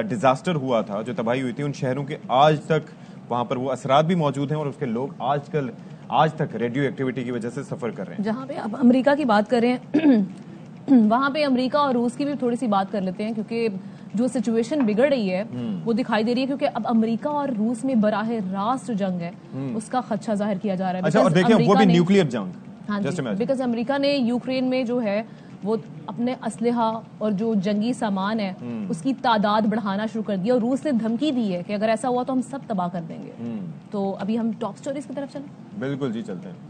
डिजास्टर हुआ था, जो तबाही हुई थी, उन शहरों के आज तक वहां पर वो असरात भी मौजूद हैं और उसके लोग आज तक रेडियो एक्टिविटी की वजह से सफर कर रहे हैं। जहाँ पे आप अमेरिका की बात कर रहे हैं वहां पे अमेरिका और रूस की भी थोड़ी सी बात कर लेते हैं, क्योंकि जो सिचुएशन बिगड़ रही है वो दिखाई दे रही है, क्योंकि अब अमेरिका और रूस में बराह रास्त जंग है, उसका खदशा जाहिर किया जा रहा है। अच्छा, और देखिए वो भी न्यूक्लियर जंग, हाँ जी, बिकॉज अमेरिका ने यूक्रेन में जो है वो अपने असलहा और जो जंगी सामान है उसकी तादाद बढ़ाना शुरू कर दिया, और रूस ने धमकी दी है कि अगर ऐसा हुआ तो हम सब तबाह कर देंगे। तो अभी हम टॉप स्टोरीज की तरफ चलें। बिल्कुल जी, चलते हैं।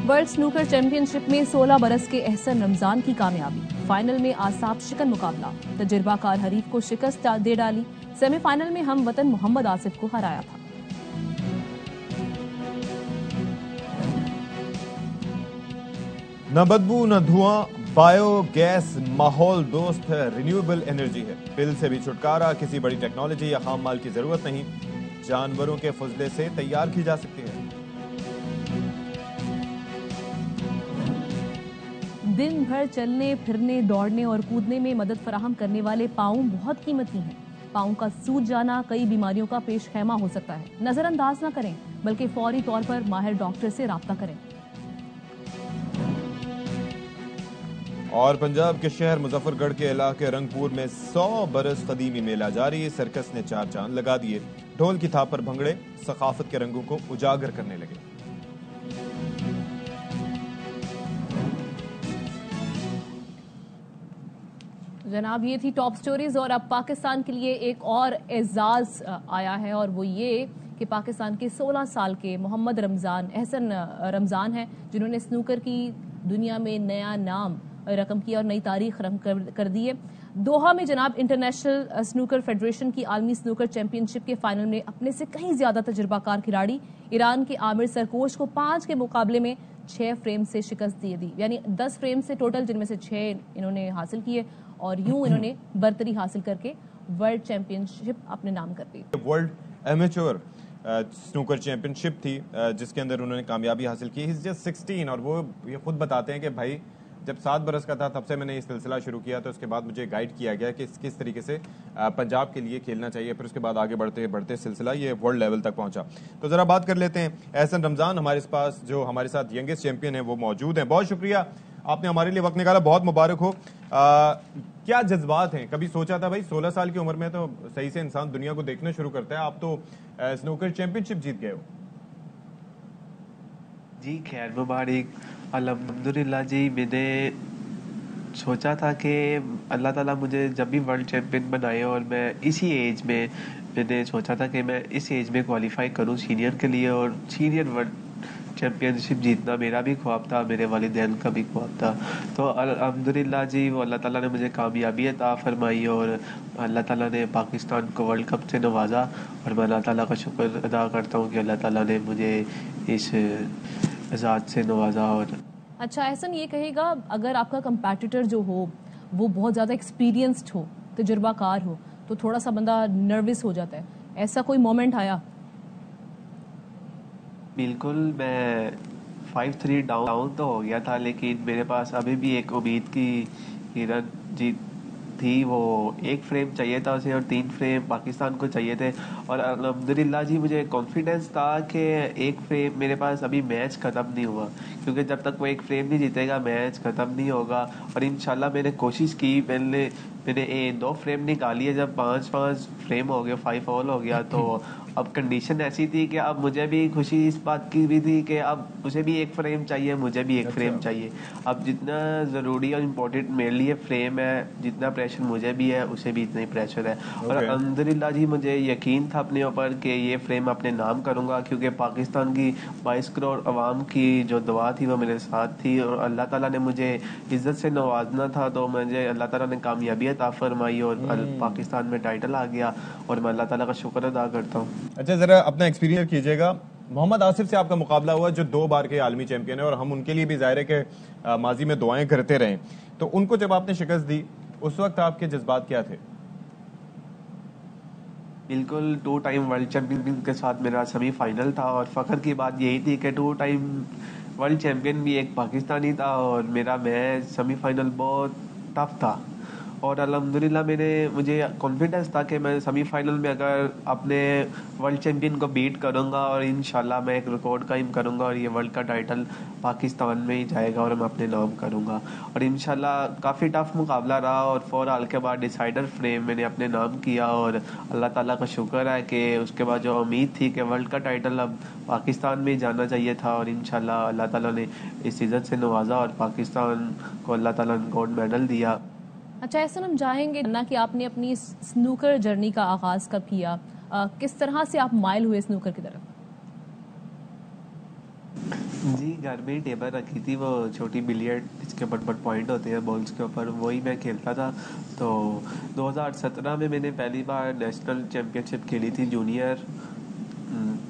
वर्ल्ड स्नूकर चैंपियनशिप में 16 बरस के एहसन रमजान की कामयाबी, फाइनल में आसाब शिकन मुकाबला, तजुर्बाकार हरीफ को शिकस्त दे डाली, सेमीफाइनल में हम वतन मोहम्मद आसिफ को हराया था। न बदबू न धुआं, बायोगैस माहौल दोस्त है, रिन्यूएबल एनर्जी है, बिल से भी छुटकारा, किसी बड़ी टेक्नोलॉजी या खाम माल की जरूरत नहीं, जानवरों के फजले से तैयार की जा सकती है। दिन भर चलने फिरने, दौड़ने और कूदने में मदद फराहम करने वाले पाँव बहुत कीमती हैं। पाँव का सूज जाना कई बीमारियों का पेश खैमा हो सकता है। नजरअंदाज न करें, बल्कि फौरी तौर पर माहिर डॉक्टर से राब्ता करें। और पंजाब के शहर मुजफ्फरगढ़ के इलाके रंगपुर में 100 बरस कदीमी मेला जारी। सर्कस ने 4 चांद लगा दिए। ढोल की थाप पर भंगड़े सकाफत के रंगों को उजागर करने लगे। जनाब, ये थी टॉप स्टोरीज और अब पाकिस्तान के लिए एक और एजाज आया है और वो ये कि पाकिस्तान के 16 साल के मोहम्मद एहसन रमजान हैं, जिन्होंने स्नूकर की दुनिया में नया नाम रकम किया और नई तारीख रकम कर दी है। दोहा में जनाब इंटरनेशनल स्नूकर फेडरेशन की आलमी स्नूकर चैंपियनशिप के फाइनल में अपने से कहीं ज्यादा तजुर्बाकार खिलाड़ी ईरान के आमिर सरकोश को 5 के मुकाबले में 6 फ्रेम से शिकस्त दे दी। यानी 10 फ्रेम से टोटल, जिनमें से 6 इन्होंने हासिल किए और यूं इन्होंने बर्तरी हासिल करके वर्ल्ड चैंपियनशिप अपने नाम कर दी। वर्ल्ड एमेच्योर स्नूकर चैंपियनशिप थी जिसके अंदर उन्होंने कामयाबी हासिल की। ही इज जस्ट 16 और वो ये खुद बताते हैं कि भाई जब 7 बरस का था तब से मैंने ये सिलसिला शुरू किया, तो उसके बाद मुझे गाइड किया गया कि किस तरीके से पंजाब के लिए खेलना चाहिए। फिर उसके बाद आगे बढ़ते बढ़ते सिलसिला ये वर्ल्ड लेवल तक पहुंचा। तो ज़रा बात कर लेते हैं, एहसन रमज़ान हमारे पास जो हमारे साथ यंगेस्ट चैंपियन है वो मौजूद हैं। बहुत शुक्रिया, आपने हमारे लिए वक्त निकाला, बहुत मुबारक हो। क्या जज्बात हैं? कभी सोचा था भाई 16 साल की उम्र में तो सही से इंसान दुनिया को देखना शुरू करता है, आप तो स्नूकर चैंपियनशिप जीत गए हो। जी खैर मुबारक, अल्हम्दुलिल्लाह जी। मैंने सोचा था कि अल्लाह ताला मुझे जब भी वर्ल्ड चैंपियन बनाए और मैं इसी एज में, मैंने सोचा था कि मैं इस एज में क्वालिफाई करूं सीनियर के लिए, और सीनियर वर्ल्ड चैंपियनशिप जीतना मेरा भी ख्वाब था, मेरे वालिदैन का भी ख्वाब था। तो अल्हम्दुलिल्लाह जी वो अल्लाह ताला ने मुझे कामयाबी अता फरमाई और अल्लाह ताला ने पाकिस्तान को वर्ल्ड कप से नवाजा। और मैं अल्लाह ताला का शुक्र अदा करता हूँ कि अल्लाह ताला ने मुझे इस एजाज़ से नवाजा। और अच्छा एहसन, ये कहेगा अगर आपका कंपैटिटर जो हो वो बहुत ज़्यादा एक्सपीरियंस्ड हो, तजुर्बाकार हो, तो थोड़ा सा बंदा नर्वस हो जाता है, ऐसा कोई मोमेंट आया? बिल्कुल, मैं 5-3 डाउन तो हो गया था, लेकिन मेरे पास अभी भी एक उम्मीद की किरण जीत थी। वो 1 फ्रेम चाहिए था उसे और 3 फ्रेम पाकिस्तान को चाहिए थे। और अल्हम्दुलिल्लाह जी मुझे कॉन्फिडेंस था कि 1 फ्रेम मेरे पास, अभी मैच ख़त्म नहीं हुआ, क्योंकि जब तक वो 1 फ्रेम नहीं जीतेगा मैच ख़त्म नहीं होगा। और इंशाल्लाह मैंने कोशिश की, मैंने 2 फ्रेम निकाली है। जब 5 फ्रेम हो गए, 5 ऑल हो गया, तो अब कंडीशन ऐसी थी कि अब मुझे भी खुशी इस बात की भी थी कि अब उसे भी 1 फ्रेम चाहिए, मुझे भी 1 फ्रेम चाहिए। अब जितना ज़रूरी और इम्पोर्टेंट मेरे लिए फ्रेम है, जितना प्रेशर मुझे भी है उसे भी इतना ही प्रेशर है। और अल्हम्दुलिल्लाह जी मुझे यकीन था अपने ऊपर कि ये फ्रेम अपने नाम करूँगा, क्योंकि पाकिस्तान की 22 करोड़ आवाम की जो दुआ थी वो मेरे साथ थी और अल्लाह ताला ने मुझे इज़्ज़त से नवाजना था। तो मुझे अल्लाह ताला ने कामयाबी अता फरमाई और पाकिस्तान में टाइटल आ गया और मैं अल्लाह ताला का शुक्र अदा करता हूँ। अच्छा, जरा अपना एक्सपीरियंस कीजिएगा। मोहम्मद आसिफ से आपका मुकाबला हुआ जो 2 बार के आलमी चैंपियन है और हम उनके लिए भी जाहिर है कि माजी में दुआएं करते रहे। तो उनको जब आपने शिकस्त दी उस वक्त आपके जज्बात क्या थे? बिल्कुल, 2 टाइम वर्ल्ड चैंपियन के साथ मेरा सेमीफाइनल था और फ़ख्र की बात यही थी कि 2 टाइम वर्ल्ड चैंपियन भी एक पाकिस्तानी था और मेरा मैच सेमीफाइनल बहुत टफ था। और अल्हम्दुलिल्लाह मुझे कॉन्फिडेंस था कि मैं सेमीफाइनल में अगर अपने वर्ल्ड चैंपियन को बीट करूंगा और इंशाल्लाह मैं एक रिकॉर्ड कायम करूंगा और ये वर्ल्ड का टाइटल पाकिस्तान में ही जाएगा और मैं अपने नाम करूंगा। और इंशाल्लाह काफ़ी टफ मुकाबला रहा और 4 ऑल के बाद डिसाइडर फ्रेम मैंने अपने नाम किया और अल्लाह ताला का शुक्र है कि उसके बाद जो उम्मीद थी कि वर्ल्ड का टाइटल अब पाकिस्तान में ही जाना चाहिए था और इंशाल्लाह अल्लाह ताला ने इस इज़्ज़त से नवाजा और पाकिस्तान को अल्लाह ताला ने गोल्ड मेडल दिया। अच्छा ऐसा हम चाहेंगे ना कि आपने अपनी स्नूकर जर्नी का आगाज कब किया, किस तरह से आप माइल हुए स्नूकर की तरफ? जी घर में ही टेबल रखी थी, वो छोटी बिलियर्ड जिसके बट पॉइंट होते हैं बॉल्स के ऊपर, वही मैं खेलता था। तो 2017 में मैंने पहली बार नेशनल चैम्पियनशिप खेली थी जूनियर।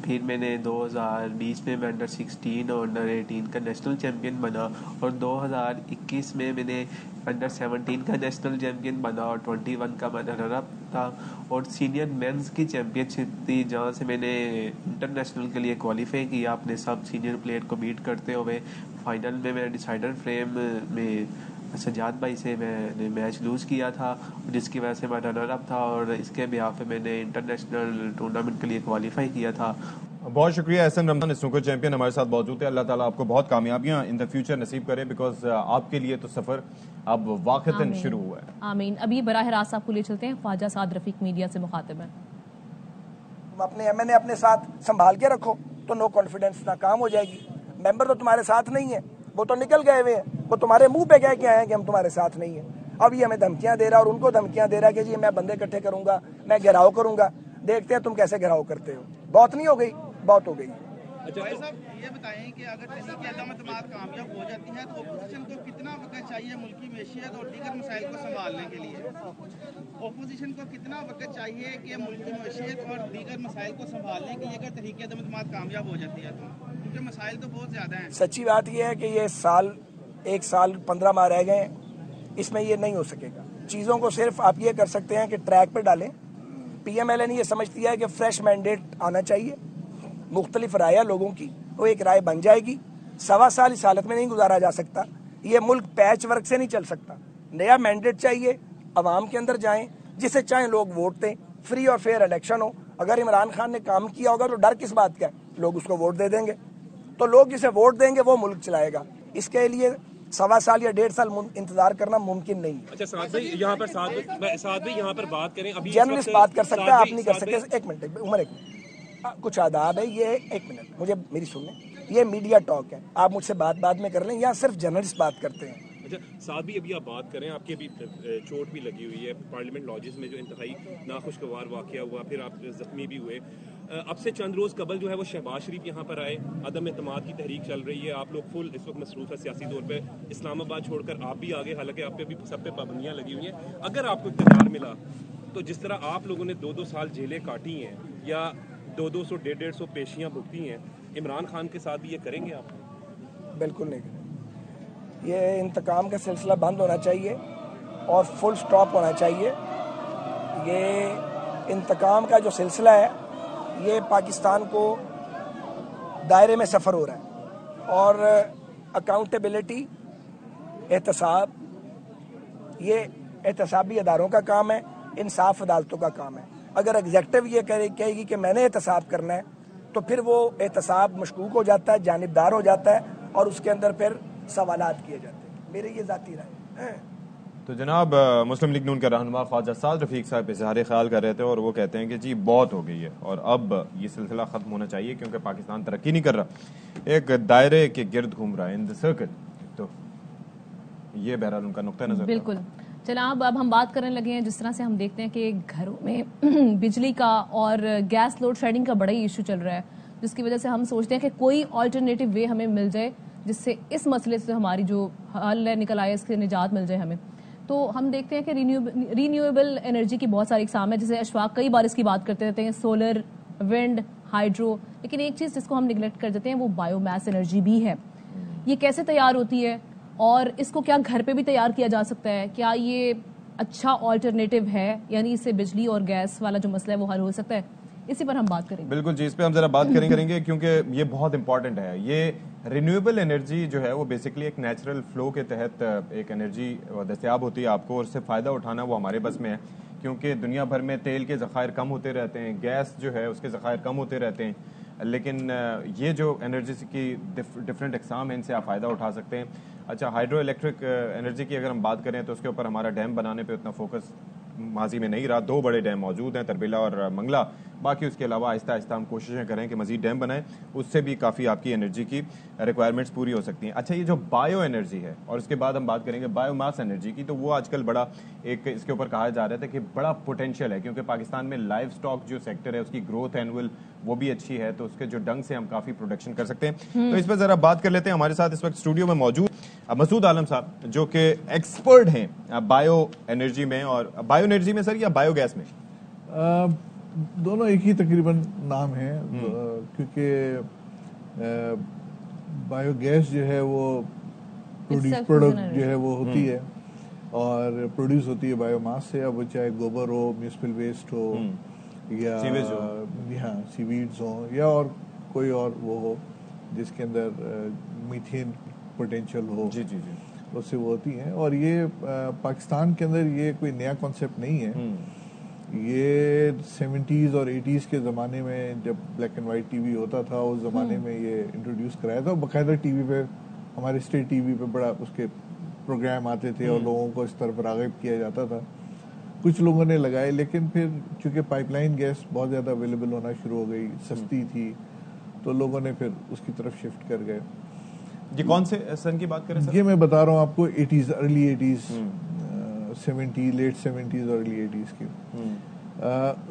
फिर मैंने 2020 में मैं अंडर 16 और अंडर 18 का नेशनल चैम्पियन बना और 2021 में मैंने अंडर 17 का नेशनल चैम्पियन बना और 21 का मैं रनर अप था। और सीनियर मेंस की चैम्पियनशिप थी जहाँ से मैंने इंटरनेशनल के लिए क्वालिफाई किया अपने सब सीनियर प्लेयर को बीट करते हुए। फाइनल में मैं डिसाइडर फ्रेम में सजाद भाई से मैंने मैच लूज़ किया था, जिसकी वजह से मैं रनर अप था और इसके बिहाफ पे मैंने इंटरनेशनल टूर्नामेंट के लिए क्वालिफाई किया था। बहुत शुक्रिया एहसन रमजान, स्नूकर चैंपियन हमारे साथ मौजूद है। अल्लाह ताला आपको बहुत कामयाबियां इन द फ्यूचर नसीब करे, बिकॉज आपके लिए तो सफ़र अब वाक़तन शुरू हुआ है। आमीन। अभी बराह रास्त आपको ले चलते हैं, ख्वाजा साद रफीक मीडिया से मुखातिब हैं। अपने एमएनए अपने साथ संभाल के रखो तो नो कॉन्फिडेंस नाकाम हो जाएगी। मेंबर तो तुम्हारे साथ नहीं है, वो तो निकल गए हुए हैं, वो तुम्हारे मुंह पे कह के आए हैं कि हम तुम्हारे साथ नहीं है। अब ये हमें धमकियां दे रहा है और उनको धमकियां दे रहा है कि जी मैं बंदे इकट्ठे करूंगा, मैं घेराव करूंगा। देखते हैं तुम कैसे घेराव करते हो। बहुत नहीं हो गई, बहुत हो गई। अच्छा भाई साहब, ये बताएं कि अगर किसी की अदम एतमाद कामयाब हो जाती है तो अपोजिशन को कितना वक्त चाहिए मुल्की मैशियत और दीगर मसाइल को संभालने के लिए? अपोजिशन को कितना वक्त चाहिए कि मुल्की मैशियत और दीगर मसाइल को संभालने के लिए अगर तहरीक अदम एतमाद कामयाब हो जाती है तो? क्योंकि मसाइल तो बहुत ज़्यादा हैं। सच्ची बात यह है कि ये एक साल 15 माह रह गए, इसमें ये नहीं हो सकेगा। चीज़ों को सिर्फ आप ये कर सकते हैं कि ट्रैक पर डालें। PMLN ये समझती है कि फ्रेश मैंडेट आना चाहिए, मुख्तलिफ राय लोगों की, वो एक राय बन जाएगी। 1.25 साल इस हालत में नहीं गुजारा जा सकता। ये मुल्क पैच वर्क से नहीं चल सकता। नया मैंडेट चाहिए, अवाम के अंदर जाएं, जिसे चाहे लोग वोट दें, फ्री और फेयर इलेक्शन हो। अगर इमरान खान ने काम किया होगा तो डर किस बात का है? लोग उसको वोट दे देंगे, तो लोग जिसे वोट देंगे वो मुल्क चलाएगा। इसके लिए 1.25 साल या 1.5 साल इंतजार करना मुमकिन नहीं है। अच्छा साद भाई, यहाँ पर बात करें, अभी जर्नलिस्ट बात कर सकता है, आप नहीं कर सकते। एक मिनट उमर, एक मिनट, कुछ आदाब है। ये एक मिनट मुझे मेरी सुनने, ये मीडिया टॉक है, आप मुझसे बात में कर लें। यहाँ सिर्फ जर्नलिस्ट बात करते हैं। अच्छा साद भी, अभी आप बात करें, आपकी अभी चोट भी लगी हुई है पार्लियामेंट लॉजेस में, जो इंतहाई नाखुशगवार वाक़या हुआ, फिर आप जख्मी भी हुए। अब से चंद रोज़ कबल जो है वो शहबाज शरीफ यहाँ पर आए, अदम एतमाद की तहरीक चल रही है, आप लोग फुल इस वक्त मसरूफ़ है सियासी तौर पे, इस्लामाबाद छोड़कर आप भी आगे, हालांकि आप पे भी सब पे पाबंदियाँ लगी हुई हैं। अगर आपको इक़्तिदार मिला तो जिस तरह आप लोगों ने 2-2 साल जेलें काटी हैं या 200 150 पेशियाँ भुगती हैं, इमरान खान के साथ भी ये करेंगे आप? बिल्कुल नहीं करेंगे। ये इंतकाम का सिलसिला बंद होना चाहिए और फुल स्टॉप होना चाहिए। ये इंतकाम का जो सिलसिला है, ये पाकिस्तान को दायरे में सफ़र हो रहा है। और अकाउंटेबिलिटी, एहतसाब, ये एहतसाबी अदारों का काम है, इंसाफ अदालतों का काम है। अगर एग्जेक्टिव ये कहेगी कि मैंने एहतसाब करना है, तो फिर वो एहतसाब मशकूक हो जाता है, जानिबदार हो जाता है और उसके अंदर फिर सवालात किए जाते हैं। मेरे ये ज़ाती राय है। तो जनाब मुस्लिम लीग नून के रहनुमा ख्वाजा साद रफीक साहब इजहार ख्याल कर रहे थे और वो कहते हैं कि जी बहुत हो गई है और अब ये सिलसिला ख़त्म होना चाहिए, क्योंकि पाकिस्तान तरक्की नहीं कर रहा, एक दायरे के गिर्द घूम रहा है, इन द सर्कल। तो ये बहरहाल उनका नुक्ता नज़र। बिल्कुल जनाब, अब हम बात करने लगे हैं जिस तरह से हम देखते हैं कि घरों में बिजली का और गैस लोड शेडिंग का बड़ा ही इशू चल रहा है, जिसकी वजह से हम सोचते हैं कि कोई ऑल्टरनेटिव वे हमें मिल जाए जिससे इस मसले से हमारी जो हल है निकल आए, इसके निजात मिल जाए हमें। तो हम देखते हैं कि रीन्यूएबल एनर्जी की बहुत सारी इकसाम है, जैसे अशफाक कई बार इसकी बात करते रहते हैं, सोलर, विंड, हाइड्रो। लेकिन एक चीज़ जिसको हम निगलेक्ट कर देते हैं वो बायोमास एनर्जी भी है। ये कैसे तैयार होती है और इसको क्या घर पे भी तैयार किया जा सकता है? क्या ये अच्छा ऑल्टरनेटिव है, यानी इससे बिजली और गैस वाला जो मसला है वो हल हो सकता है? इसी पर हम बात करेंगे। बिल्कुल जी, इस पे हम जरा बात करेंगे क्योंकि ये बहुत इंपॉर्टेंट है। ये रिन्यूएबल एनर्जी जो है वो बेसिकली एक नेचुरल फ्लो के तहत एक एनर्जी दस्तयाब होती है आपको, और उससे फ़ायदा उठाना वो हमारे बस में है, क्योंकि दुनिया भर में तेल के ज़खायर कम होते रहते हैं, गैस जो है उसके ज़खायर कम होते रहते हैं, लेकिन ये जो एनर्जी की डिफरेंट इकसाम है, इनसे आप फ़ायदा उठा सकते हैं। अच्छा, हाइड्रो इलेक्ट्रिक एनर्जी की अगर हम बात करें तो उसके ऊपर हमारा डैम बनाने पे उतना फोकस माजी में नहीं रहा। 2 बड़े डैम मौजूद हैं, तरबेला और मंगला। बाकी उसके अलावा आहिस्ता आहिस्ता हम कोशिशें करें कि मज़ीद डैम बनाएं, उससे भी काफ़ी आपकी एनर्जी की रिक्वायरमेंट्स पूरी हो सकती हैं। अच्छा, ये जो बायो एनर्जी है, और उसके बाद हम बात करेंगे बायोमास एनर्जी की, तो वो आजकल बड़ा एक इसके ऊपर कहा जा रहा था कि बड़ा पोटेंशियल है, क्योंकि पाकिस्तान में लाइव स्टॉक जो सेक्टर है उसकी ग्रोथ एनुअल वो भी अच्छी है, तो उसके जो डंग से हम काफ़ी प्रोडक्शन कर सकते हैं। तो इस पर ज़रा बात कर लेते हैं। हमारे साथ इस वक्त स्टूडियो में मौजूद मसूद आलम साहब, जो कि एक्सपर्ट हैं बायो एनर्जी में, और बायो एनर्जी में सर या बायोगैस में? दोनों एक ही तकरीबन नाम है, क्योंकि बायोगैस जो है वो प्रोडक्ट जो है वो होती है और प्रोड्यूस होती है बायोमास से। अब चाहे गोबर हो, म्यूनिसिपल वेस्ट हो, या सीवीड्स हो, या और कोई और वो हो जिसके अंदर मीथेन पोटेंशियल हो। जी जी जी। उससे वो होती हैं। और ये पाकिस्तान के अंदर ये कोई नया कॉन्सेप्ट नहीं है। ये 70s और 80s के ज़माने में जब ब्लैक एंड वाइट टीवी होता था, उस ज़माने में ये इंट्रोड्यूस कराया था। बाकायदा टीवी पे, हमारे स्टेट टीवी पे बड़ा उसके प्रोग्राम आते थे और लोगों को इस तरफ राग़िब किया जाता था। कुछ लोगों ने लगाए, लेकिन फिर चूंकि पाइपलाइन गैस बहुत ज़्यादा अवेलेबल होना शुरू हो गई, सस्ती थी, तो लोगों ने फिर उसकी तरफ शिफ्ट कर गए। ये कौन से सन की बात करें सर? ये मैं बता रहा हूँ आपको 80s, early 80s, 70, late 70s और अर्ली 80s की।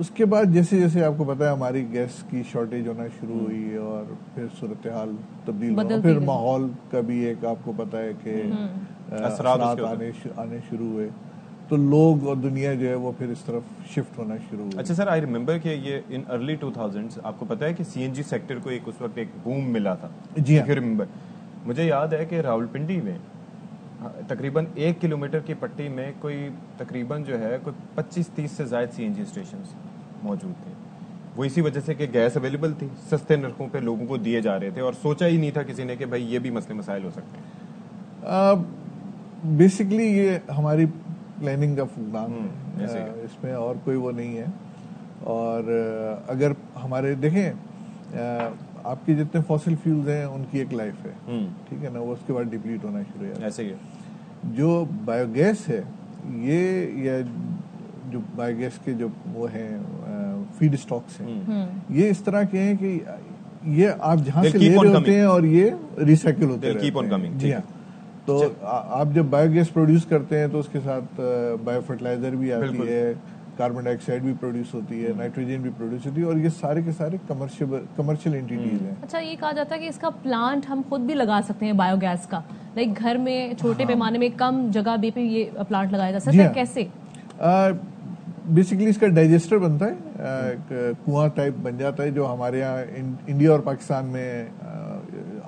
उसके बाद जैसे जैसे आपको पता है हमारी गैस की शॉर्टेज होना शुरू हुई और फिर सूरत हाल तब्दील हुआ, फिर माहौल का भी एक आपको पता है कि असरात आने शुरू हुए, तो लोग और दुनिया जो है वो फिर इस तरफ शिफ्ट होना शुरू हुई। अच्छा सर, आई रिमेम्बर कि ये इन अर्ली 2000s आपको पता है कि सीएनजी सेक्टर को एक उस वक्त एक बूम मिला था। जी हाँ, रिमेम्बर, मुझे याद है कि रावलपिंडी में तकरीबन 1 किलोमीटर की पट्टी में कोई तकरीबन जो है कोई 25-30 से ज्यादा सीएनजी स्टेशन मौजूद थे। वो इसी वजह से कि गैस अवेलेबल थी, सस्ते नरखों पे लोगों को दिए जा रहे थे और सोचा ही नहीं था किसी ने कि भाई ये भी मसले मसाइल हो सकते हैं। बेसिकली ये हमारी प्लानिंग का फुकदान है, इसमें और कोई वो नहीं है। और अगर हमारे देखें आपके जितने फॉसिल फ्यूल्स हैं उनकी एक लाइफ है, ठीक है ना, वो उसके बाद डिप्लीट होना शुरू हो जाता है। ऐसे ही जो बायोगैस है, ये या जो बायोगैस के जो वो हैं फीड स्टॉक्स हैं, ये इस तरह के हैं कि ये आप जहाँ से ले रहे होते हैं और ये रिसाइकिल होते रहते हैं। जी हाँ, तो आप जब बायोगैस प्रोड्यूस करते हैं तो उसके साथ बायो फर्टिलाइजर भी आती है, कार्बन डाइऑक्साइड भी प्रोड्यूस होती है, नाइट्रोजन भी प्रोड्यूस होती है, और ये सारे के सारे कमर्शियल एंटिटीज हैं। अच्छा, ये कहा जाता है कि इसका प्लांट हम खुद भी लगा सकते हैं बायोगैस का, लाइक घर में छोटे पैमाने में कम जगह पे ये प्लांट लगाया जा सकता है। कैसे? बेसिकली इसका डाइजेस्टर बनता है, कुआं टाइप बन जाता है, जो हमारे यहाँ इंडिया और पाकिस्तान में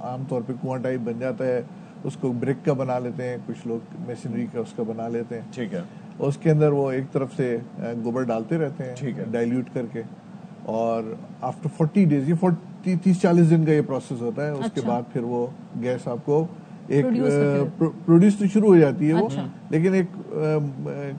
आमतौर पे कुआं टाइप बन जाता है। उसको ब्रिक का बना लेते हैं, कुछ लोग मशीनरी का उसका बना लेते हैं, ठीक है। उसके अंदर वो एक तरफ से गोबर डालते रहते हैं, ठीक है, डाइल्यूट करके, और आफ्टर 40 डेज, ये 30-40 दिन का ये प्रोसेस होता है। उसके बाद फिर वो गैस आपको एक प्रोड्यूस तो शुरू हो जाती है वो, लेकिन एक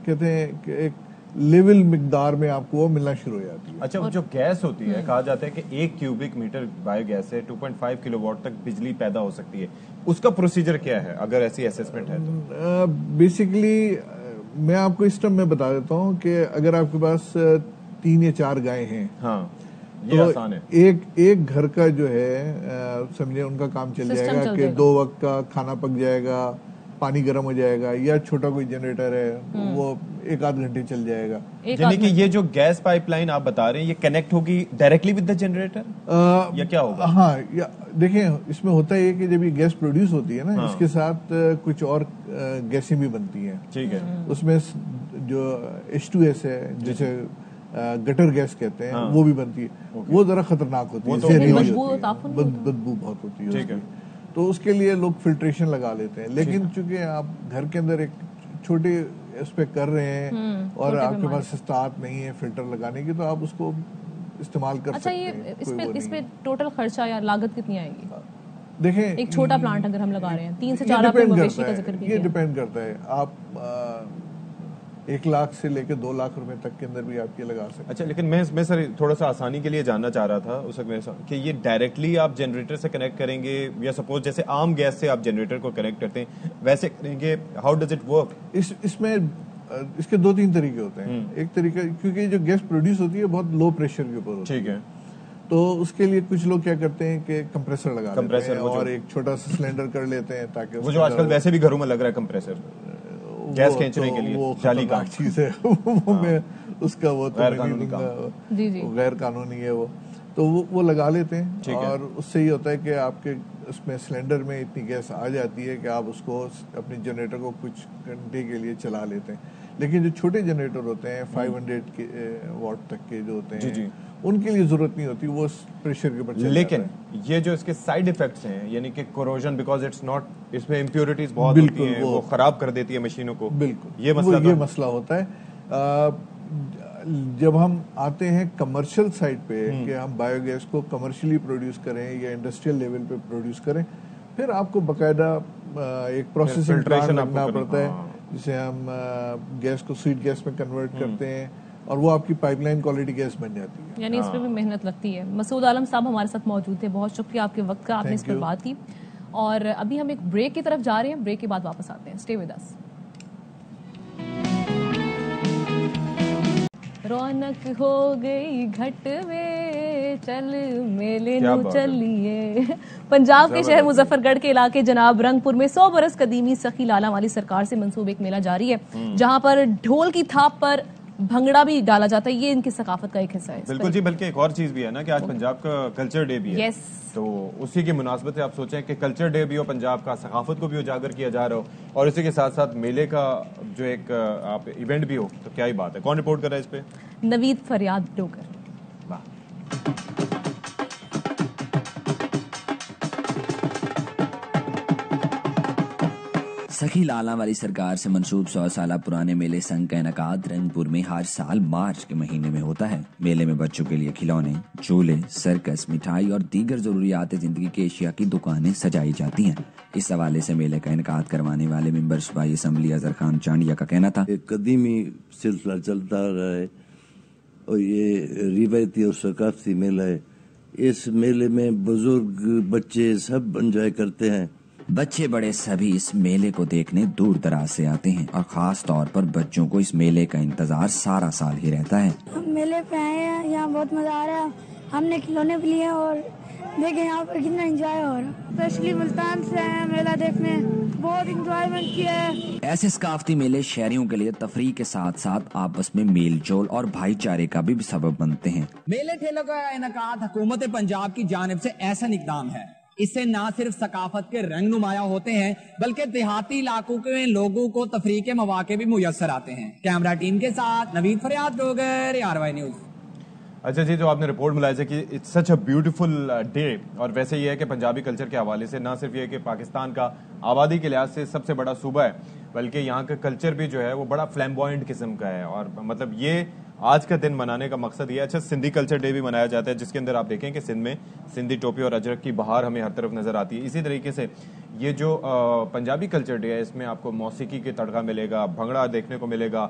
कहते हैं कि एक लेवल मिकदार में आपको वो मिलना शुरू हो जाती है। अच्छा, जो गैस होती है, कहा जाता है कि 1 क्यूबिक मीटर बायोगैस से 2.5 किलोवाट तक बिजली पैदा हो सकती है। उसका प्रोसीजर क्या है अगर ऐसी असेसमेंट है तो? बेसिकली मैं आपको इस टर्म में बता देता हूँ कि अगर आपके पास 3 या 4 गाय हैं, हाँ, ये तो आसान है। एक घर का जो है समझे उनका काम चल जाएगा कि 2 वक्त का खाना पक जाएगा, पानी गर्म हो जाएगा, या छोटा कोई जनरेटर है वो 1-8 घंटे चल जाएगा। यानी कि ये जो गैस पाइपलाइन आप बता रहे हैं, ये कनेक्ट होगी डायरेक्टली विद द जनरेटर या क्या होगा? हाँ, देखें, इसमें होता है कि जब ये गैस प्रोड्यूस होती है ना, हाँ, इसके साथ कुछ और गैसें भी बनती हैं, ठीक है। उसमें जो H2S है, जैसे गटर गैस कहते हैं, हाँ, वो भी बनती है। वो जरा खतरनाक होती है, बदबू बहुत होती है, ठीक है। तो उसके लिए लोग फिल्ट्रेशन लगा लेते हैं, लेकिन चूंकि आप घर के अंदर एक छोटे इस पे कर रहे हैं और आपके पास इस्तात नहीं है फिल्टर लगाने की, तो आप उसको इस्तेमाल कर सकते हैं। अच्छा, इसमें टोटल खर्चा या लागत कितनी आएगी? देखें, एक छोटा प्लांट अगर हम लगा रहे हैं, 3 से 4 आपने मवेशी का जिक्र किया, ये डिपेंड करता है। आप 1 लाख से लेकर 2 लाख रुपए तक के अंदर भी आप ये लगा सकते हैं। अच्छा, लेकिन मैं सर थोड़ा सा आसानी के लिए जानना चाह रहा था उस वक्त कि ये डायरेक्टली आप जनरेटर से कनेक्ट करेंगे या सपोज जैसे आम गैस से आप जनरेटर को कनेक्ट करते हैं वैसे करेंगे? How does it work? इसमें इसके 2-3 तरीके होते हैं। एक तरीका, क्योंकि जो गैस प्रोड्यूस होती है बहुत लो प्रेशर के ऊपर होती है, ठीक है, तो उसके लिए कुछ लोग क्या करते हैं कि कंप्रेसर लगा लेते हैं और एक छोटा सा सिलेंडर कर लेते हैं, ताकि वो जो आजकल वैसे भी घरों में लग रहा है कंप्रेसर गैस खींचने के लिए, वो खतरनाक चीज है। वो मैं उसका वो तो गैर कानूनी है वो, तो वो लगा लेते हैं, और उससे ये होता है कि आपके उसमें सिलेंडर में इतनी गैस आ जाती है कि आप उसको अपने जनरेटर को कुछ घंटे के लिए चला लेते हैं। लेकिन जो छोटे जनरेटर होते हैं 500 वाट तक के जो होते हैं, उनके लिए जरूरत नहीं होती, वो प्रेशर के ऊपर। लेकिन ये जो इसके साइड इफेक्ट्स हैं, यानी कि कोरोजन, बिकॉज इट्स नॉट, इसमें इम्प्योरिटीज बहुत होती हैं, वो खराब कर देती है मशीनों को। बिल्कुल, ये मसला होता है। जब हम आते हैं कमर्शियल साइड पे कि हम बायोगैस को कमर्शियली प्रोड्यूस करें या इंडस्ट्रियल लेवल पे प्रोड्यूस करें, फिर आपको बकायदा एक प्रोसेसिंग प्लांट लगना पड़ता है, हाँ। जिसे हम गैस को स्वीट गैस में कन्वर्ट करते हैं और वो आपकी पाइपलाइन क्वालिटी गैस बन जाती है। यानी इस पे भी मेहनत लगती है। मसूद आलम साहब हमारे साथ मौजूद थे, बहुत शुक्रिया आपके वक्त का, आपने इस पर बात की। और अभी हम एक ब्रेक की तरफ जा रहे हैं, ब्रेक के बाद वापस आते हैं। Stay with us. रौनक हो गई घट में, चल मेले नू चलिए। पंजाब के शहर मुजफ्फरगढ़ के इलाके जनाब रंगपुर में 100 बरस कदीमी सखी लाला वाली सरकार से मंसूब एक मेला जारी है, जहां पर ढोल की थाप पर भंगड़ा भी डाला जाता है। ये इनकी सकाफत का एक हिस्सा है। बिल्कुल जी, बल्कि एक और चीज भी है ना कि आज पंजाब का कल्चर डे भी है। यस। तो उसी की मुनासबत से आप सोचें कि कल्चर डे भी हो पंजाब का, सकाफत को भी उजागर किया जा रहा हो और इसी के साथ साथ मेले का जो एक आप इवेंट भी हो, तो क्या ही बात है। कौन रिपोर्ट कर रहा है इस पे? नवीद फरियाद डोगर। सखी लाला वाली सरकार से मंसूब 100 साल पुराने मेले संघ का इनकाद रंगपुर में हर साल मार्च के महीने में होता है। मेले में बच्चों के लिए खिलौने, झूले, सर्कस, मिठाई और दीगर जरूरियात जिंदगी के एशिया की दुकानें सजाई जाती हैं। इस हवाले से मेले का इनकाद करवाने वाले मेंबर सूबाई असम्बली अजहर खान चांडिया का कहना था, एक कदीमी सिलसिला चलता रहा है और ये रिवायती और सकाफती मेला है। इस मेले में बुजुर्ग, बच्चे सब एंजॉय करते हैं। बच्चे बड़े सभी इस मेले को देखने दूर दराज से आते हैं और खास तौर पर बच्चों को इस मेले का इंतजार सारा साल ही रहता है। हम मेले पे आए हैं, यहाँ बहुत मजा आ रहा है। हमने खिलौने भी लिए और देखे यहाँ पर कितना एंजॉय हो रहा है। स्पेशली मुल्तान से आए हैं मेला देखने, बहुत एंजॉयमेंट किया है। ऐसे सकाफती मेले शहरियों के लिए तफरीह के साथ साथ आपस में मेल जोल और भाईचारे का भी सबब बनते हैं। मेले ठेलों का इनकाद हुकूमत पंजाब की जानिब से ऐसा इक़दाम है, इससे न सिर्फ सकाफत के रंग नुमाया होते हैं बल्कि देहाती इलाकों के लोगों को तफरीह के मौके भी मुयस्सर आते हैं। कैमरा टीम के साथ नवीद फरियाद डोगर, आरवाई न्यूज। अच्छा जी, जो आपने रिपोर्ट मिलाई है कि it's such a beautiful day, और वैसे ये है कि पंजाबी कल्चर के हवाले से ना सिर्फ ये कि पाकिस्तान का आबादी के लिहाज से सबसे बड़ा सूबा है, बल्कि यहाँ का कल्चर भी जो है वो बड़ा फ्लैम्बॉयंट किस्म का है। और मतलब ये आज का दिन मनाने का मकसद ये है। अच्छा, सिंधी कल्चर डे भी मनाया जाता है, जिसके अंदर आप देखें कि सिंध में सिंधी टोपी और अजरक की बहार हमें हर तरफ नजर आती है। इसी तरीके से ये जो पंजाबी कल्चर डे है, इसमें आपको मौसीकी के तड़का मिलेगा, भंगड़ा देखने को मिलेगा,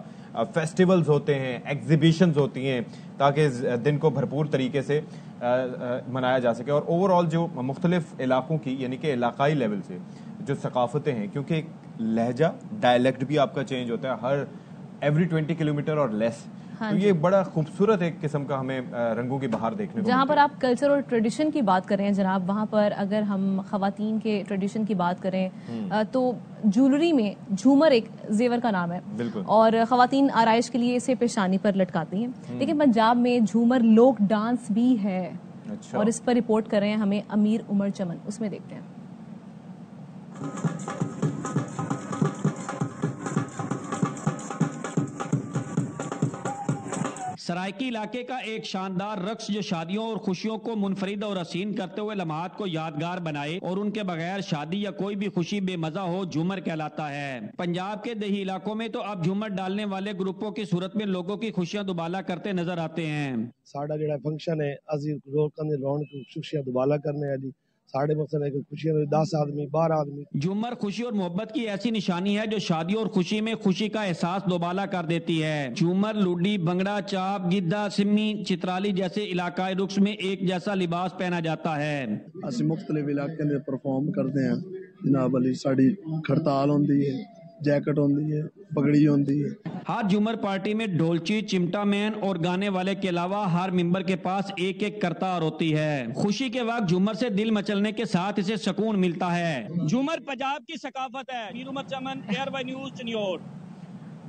फेस्टिवल्स होते हैं, एग्जीबिशंस होती हैं, ताकि इस दिन को भरपूर तरीके से मनाया जा सके। और ओवरऑल जो मुख्तलिफ इलाकों की यानी कि इलाकाई लेवल से जो सकाफतें हैं, क्योंकि लहजा डायलेक्ट भी आपका चेंज होता है हर एवरी 20 किलोमीटर और लेस, तो ये बड़ा खूबसूरत एक किस्म का हमें रंगों की बहार देखने को। जहाँ पर आप कल्चर और ट्रेडिशन की बात कर रहे हैं जनाब, वहाँ पर अगर हम खवातीन के ट्रेडिशन की बात करें तो ज्वेलरी में झूमर एक जेवर का नाम है, और खवातीन आराइश के लिए इसे पेशानी पर लटकाती हैं। लेकिन पंजाब में झूमर लोक डांस भी है। अच्छा। और इस पर रिपोर्ट कर रहे हैं हमें अमीर उमर चमन, उसमें देखते हैं। सरायकी इलाके का एक शानदार रक्स जो शादियों और खुशियों को मुनफरिद और हसीन करते हुए लम्हात को यादगार बनाए और उनके बगैर शादी या कोई भी खुशी बेमजा हो, झूमर कहलाता है। पंजाब के देही इलाकों में तो अब झूमर डालने वाले ग्रुपों की सूरत में लोगों की खुशियां दुबाला करते नजर आते हैं। साडा जेड़ा फंक्शन है असी लोकां दी रौनक खुशियां दुबाला करने वाली साढ़े मकसद है कि खुशियां 10 आदमी 12 आदमी। झूमर खुशी और मोहब्बत की ऐसी निशानी है जो शादी और खुशी में खुशी का एहसास दोबाला कर देती है। झूमर, लुडी, भंगड़ा, चाप, गिद्धा, सिम्मी, चित्राली जैसे इलाकाई रुक्स में एक जैसा लिबास पहना जाता है। असी मुख्तलिफ इलाके में परफॉर्म करते हैं जनाब अली। साड़ी खड़ताल होती है, जैकेट होती है, पगड़ी होती है। हर झूमर पार्टी में ढोलची, चिमटा मैन और गाने वाले के अलावा हर मेंबर के पास एक एक करतार होती है। खुशी के वक्त झूमर से दिल मचलने के साथ इसे सुकून मिलता है। झूमर पंजाब की सकाफत है। मीर उमर चमन, एयरवाई न्यूज, चिन्योर।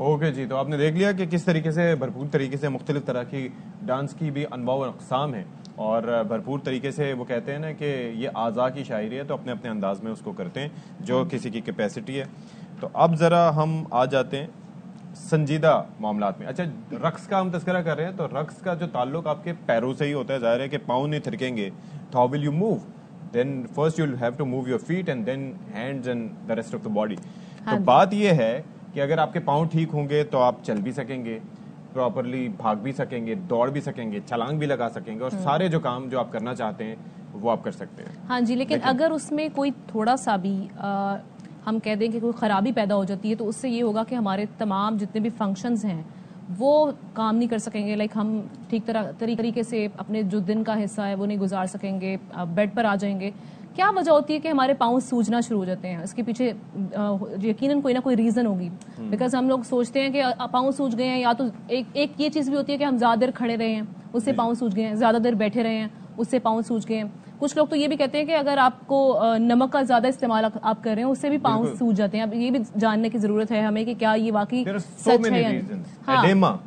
ओके जी, तो आपने देख लिया कि किस तरीके से भरपूर तरीके से मुख्तलिफ तरह की डांस की भी अनवाउ और अक़साम है, और भरपूर तरीके से वो कहते हैं ना कि ये आज़ा की शायरी है, तो अपने अपने अंदाज में उसको करते हैं जो किसी की कैपेसिटी है। तो अब ज़रा हम आ जाते हैं संजीदा मामलात में। अच्छा, रक्स का हम तस्करा कर रहे हैं, तो रक्स का जो ताल्लुक आपके पैरों से ही होता है। जाहिर है कि पाँव नहीं थिरकेंगे तो how will you move? Then first you will have to move your feet and then hands and the rest of the body. तो बात ये है कि अगर आपके पाँव ठीक होंगे तो आप चल भी सकेंगे प्रॉपरली, भाग भी सकेंगे, दौड़ भी सकेंगे, छलांग भी लगा सकेंगे, और सारे जो काम जो आप करना चाहते हैं वो आप कर सकते हैं। हाँ जी, लेकिन अगर उसमें कोई थोड़ा सा भी हम कह दें कि कोई ख़राबी पैदा हो जाती है, तो उससे ये होगा कि हमारे तमाम जितने भी फंक्शंस हैं वो काम नहीं कर सकेंगे। लाइक हम ठीक तरीके से अपने जो दिन का हिस्सा है वो नहीं गुजार सकेंगे, बेड पर आ जाएंगे। क्या वजह होती है कि हमारे पाँव सूजना शुरू हो जाते हैं? इसके पीछे यकीनन कोई ना कोई रीज़न होगी। बिकॉज हम लोग सोचते हैं कि पाँव सूज गए हैं, या तो एक ये चीज़ भी होती है कि हम ज़्यादा देर खड़े रहे हैं उससे पाँव सूज गए हैं, ज़्यादा देर बैठे रहे हैं उससे पाँव सूज गए हैं। कुछ लोग तो ये भी कहते हैं कि अगर आपको नमक का ज्यादा इस्तेमाल आप कर रहे हैं उससे भी पाँव सूज जाते हैं। अब ये भी जानने की जरूरत है हमें कि क्या ये वाकई सच है या नहीं। Oedema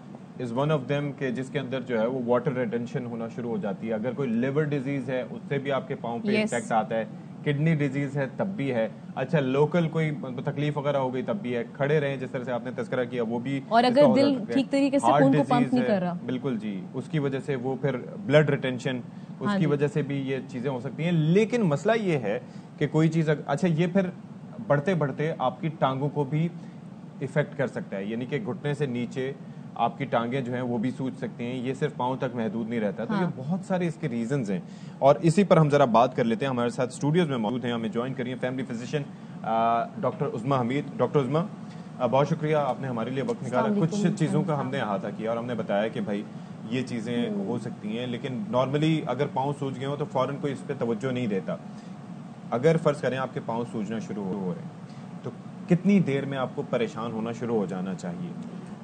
is one of them के जिसके अंदर जो है वो वाटर रिटेंशन होना शुरू हो जाती है। अगर कोई लिवर डिजीज है उससे भी आपके पाँव पे इफेक्ट आता है, किडनी डिजीज है तब भी है, अच्छा लोकल कोई तकलीफ वगैरह हो गई तब भी है, खड़े रहे जिस तरह से आपने तस्करा किया वो भी, और अगर दिल ठीक तरीके से खून को पंप नहीं कर रहा, बिल्कुल जी, उसकी वजह से वो फिर ब्लड रिटेंशन उसकी वजह से भी ये चीजें हो सकती हैं। लेकिन मसला ये है कि कोई चीज अच्छा ये फिर बढ़ते बढ़ते आपकी टांगों को भी इफेक्ट कर सकता है, यानी कि घुटने से नीचे आपकी टांगें जो हैं वो भी सूज सकती हैं। ये सिर्फ पाँव तक महदूद नहीं रहता। तो ये बहुत सारे इसके रीजंस हैं और इसी पर हम जरा बात कर लेते हैं। हमारे साथ स्टूडियोज में मौजूद हैं, हमें ज्वाइन करिए फैमिली फिजिशियन डॉक्टर उज़्मा हमीद। डॉक्टर उज़्मा, बहुत शुक्रिया आपने हमारे लिए वक्त निकाला। कुछ चीज़ों का हमने अहाता किया और हमने बताया कि भाई ये चीज़ें हो सकती हैं, लेकिन नॉर्मली अगर पाँव सूज गए हो तो फ़ौरन कोई इस पर तवज्जो नहीं देता। अगर फ़र्ज़ करें आपके पाँव सूजना शुरू हो रहे हैं तो कितनी देर में आपको परेशान होना शुरू हो जाना चाहिए?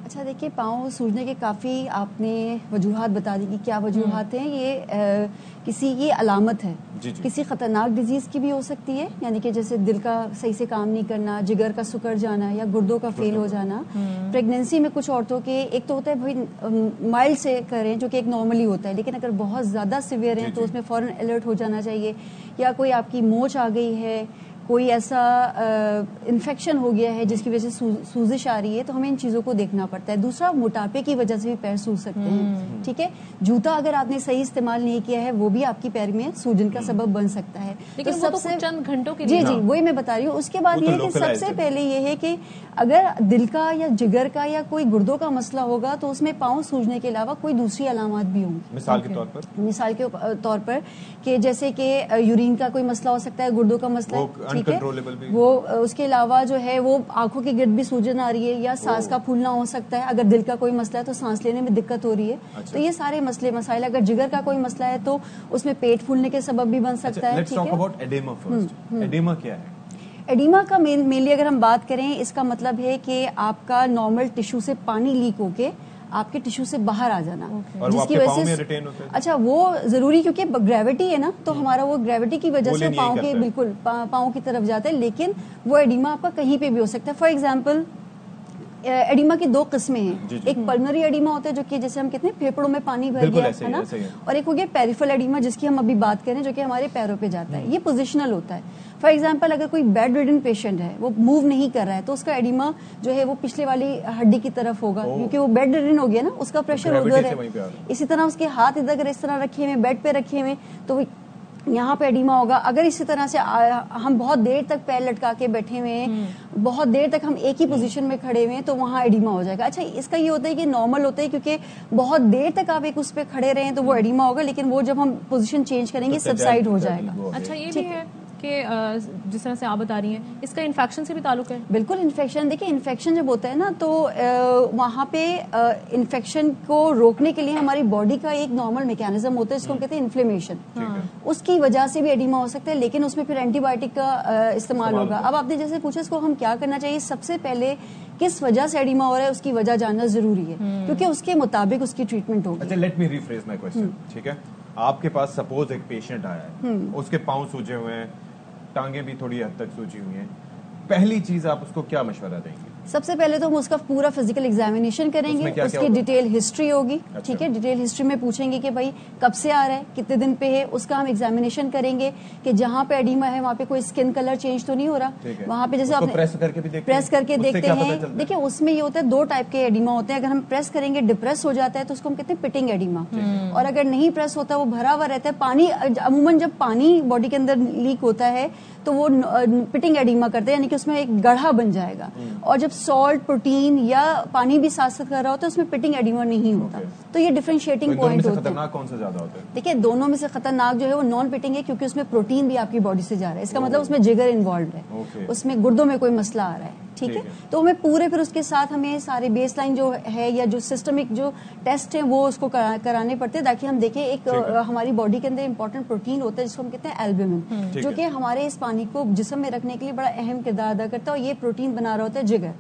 अच्छा देखिए, पाँव सूजने के काफ़ी आपने वजूहात बता दी कि क्या वजूहात हैं। ये किसी की अलामत है, किसी ख़तरनाक डिजीज़ की भी हो सकती है, यानी कि जैसे दिल का सही से काम नहीं करना, जिगर का सुकर जाना या गुर्दों का फेल हो जाना। प्रेगनेंसी में कुछ औरतों के एक तो होता है भाई माइल्ड से करें जो कि एक नॉर्मली होता है, लेकिन अगर बहुत ज़्यादा सिवियर है तो उसमें फ़ौरन अलर्ट हो जाना चाहिए। या कोई आपकी मोच आ गई है, कोई ऐसा इन्फेक्शन हो गया है जिसकी वजह से सूजिश आ रही है, तो हमें इन चीज़ों को देखना पड़ता है। दूसरा, मोटापे की वजह से भी पैर सूज सकते हैं। ठीक है, जूता अगर आपने सही इस्तेमाल नहीं किया है वो भी आपकी पैर में सूजन का सबब बन सकता है। लेकिन तो सबसे तो चंद घंटों के लिए जी वही मैं बता रही हूँ। उसके बाद ये है कि सबसे पहले ये है कि अगर दिल का या जिगर का या कोई गुर्दों का मसला होगा तो उसमें पाँव सूजने के अलावा कोई दूसरी अलामत भी होंगी। मिसाल के तौर पर कि जैसे कि यूरिन का कोई मसला हो सकता है, गुर्दों का मसला है, ठीक है, वो उसके अलावा जो है वो आंखों की गिर्द भी सूजन आ रही है, या सांस का फूलना हो सकता है। अगर दिल का कोई मसला है तो सांस लेने में दिक्कत हो रही है। अच्छा। तो ये सारे मसाइल। अगर जिगर का कोई मसला है तो उसमें पेट फूलने के सबब भी बन सकता है। ठीक है, एडेमा क्या है? एडिमा का मेनली अगर हम बात करें, इसका मतलब है कि आपका नॉर्मल टिश्यू से पानी लीक होके आपके टिश्यू से बाहर आ जाना, जिसकी वजह से अच्छा वो जरूरी, क्योंकि ग्रेविटी है ना, तो हमारा वो ग्रेविटी की वजह से पाँव के बिल्कुल पाँव की तरफ जाता है। लेकिन वो एडिमा आपका कहीं पे भी हो सकता है। फॉर एग्जाम्पल एडिमा की दो किस्में हैं। एक पल्मोनरी एडिमा होता है जो कि जैसे हम कहते हैं फेफड़ों में पानी भर गया है ना, और एक हो गया पेरिफेरल एडिमा जिसकी हम अभी बात करें, जो कि हमारे पैरों पे जाता है। ये पोजिशनल होता है। फॉर एग्जाम्पल अगर कोई बेड रिडन पेशेंट है, वो मूव नहीं कर रहा है, तो उसका एडिमा जो है वो पिछले वाली हड्डी की तरफ होगा, क्योंकि वो बेड रिडन हो गया ना, उसका प्रेशर उधर है। इसी तरह उसके हाथ इधर इस तरह रखे हुए, बेड पे रखे हुए, तो यहाँ पे एडिमा होगा। अगर इसी तरह से हम बहुत देर तक पैर लटका के बैठे हुए हैं, बहुत देर तक हम एक ही पोजीशन में खड़े हुए हैं, तो वहाँ एडिमा हो जाएगा। अच्छा, इसका ये होता है कि नॉर्मल होता है, क्योंकि बहुत देर तक आप एक उस पे खड़े रहे हैं तो वो एडिमा होगा, लेकिन वो जब हम पोजीशन चेंज करेंगे सबसाइड हो जाएगा। अच्छा, ये भी है कि जिस तरह से आप बता रही हैं, इसका इन्फेक्शन से भी ताल्लुक है? बिल्कुल, इन्फेक्शन, देखिए इन्फेक्शन जब होता है ना, तो वहाँ पे इन्फेक्शन को रोकने के लिए हमारी बॉडी का एक नॉर्मल मैकेनिज्म होता है जिसको हम कहते हैं इन्फ्लेमेशन। उसकी वजह से भी एडिमा हो सकता है, लेकिन उसमें फिर एंटीबायोटिक का इस्तेमाल होगा। अब आपने जैसे पूछा इसको हम क्या करना चाहिए, सबसे पपहले किस वजह से एडिमा हो रहा है उसकी वजह जानना जरूरी है, क्योंकि उसके मुताबिक उसकी ट्रीटमेंट होगी। अच्छा, let me rephrase my question. ठीक है, आपके पास सपोज एक पेशेंट आया है, उसके पाँव सूजे हुए हैं, टांगे भी थोड़ी हद तक सूजी हुई हैं, पहली चीज आप उसको क्या मशवरा देंगे? सबसे पहले तो हम उसका पूरा फिजिकल एग्जामिनेशन करेंगे, उसकी डिटेल हिस्ट्री होगी। अच्छा। ठीक है, डिटेल हिस्ट्री में पूछेंगे कि भाई कब से आ रहा है, कितने दिन पे है, उसका हम एग्जामिनेशन करेंगे कि जहाँ पे एडिमा है वहाँ पे कोई स्किन कलर चेंज तो नहीं हो रहा, वहाँ पे जैसे आपने प्रेस करके देखते हैं। देखिए उसमें ये होता है, दो टाइप के एडिमा होते हैं। अगर हम प्रेस करेंगे डिप्रेस हो जाता है तो उसको हम कहते हैं पिटिंग एडिमा, और अगर नहीं प्रेस होता, वो भरा हुआ रहता है, पानी अमूमन जब पानी बॉडी के अंदर लीक होता है तो वो पिटिंग एडिमा करते हैं, यानी कि उसमें एक गढ़ा बन जाएगा। और जब सॉल्ट, प्रोटीन या पानी भी साथ साथ कर रहा होता है उसमें पिटिंग एडिमा नहीं होता। तो ये डिफरेंशिएटिंग पॉइंट होता है। खतरनाक कौन सा ज्यादा होता है? देखिए दोनों में से खतरनाक जो है वो नॉन पिटिंग है, क्योंकि उसमें प्रोटीन भी आपकी बॉडी से जा रहा है। इसका मतलब उसमें जिगर इन्वॉल्व है, उसमें गुर्दों में कोई मसला आ रहा है, ठीक है। तो हमें पूरे फिर उसके साथ हमें सारे बेसलाइन जो है या जो सिस्टमिक जो टेस्ट है वो उसको कराने पड़ते हैं, ताकि हम देखें एक हमारी बॉडी के अंदर इंपॉर्टेंट प्रोटीन होता है जिसको हम कहते हैं एल्ब्यूमिन, जो कि हमारे इस पानी को जिस्म में रखने के लिए बड़ा अहम किरदार अदा करता है। और ये प्रोटीन बना रहा होता है जिगर।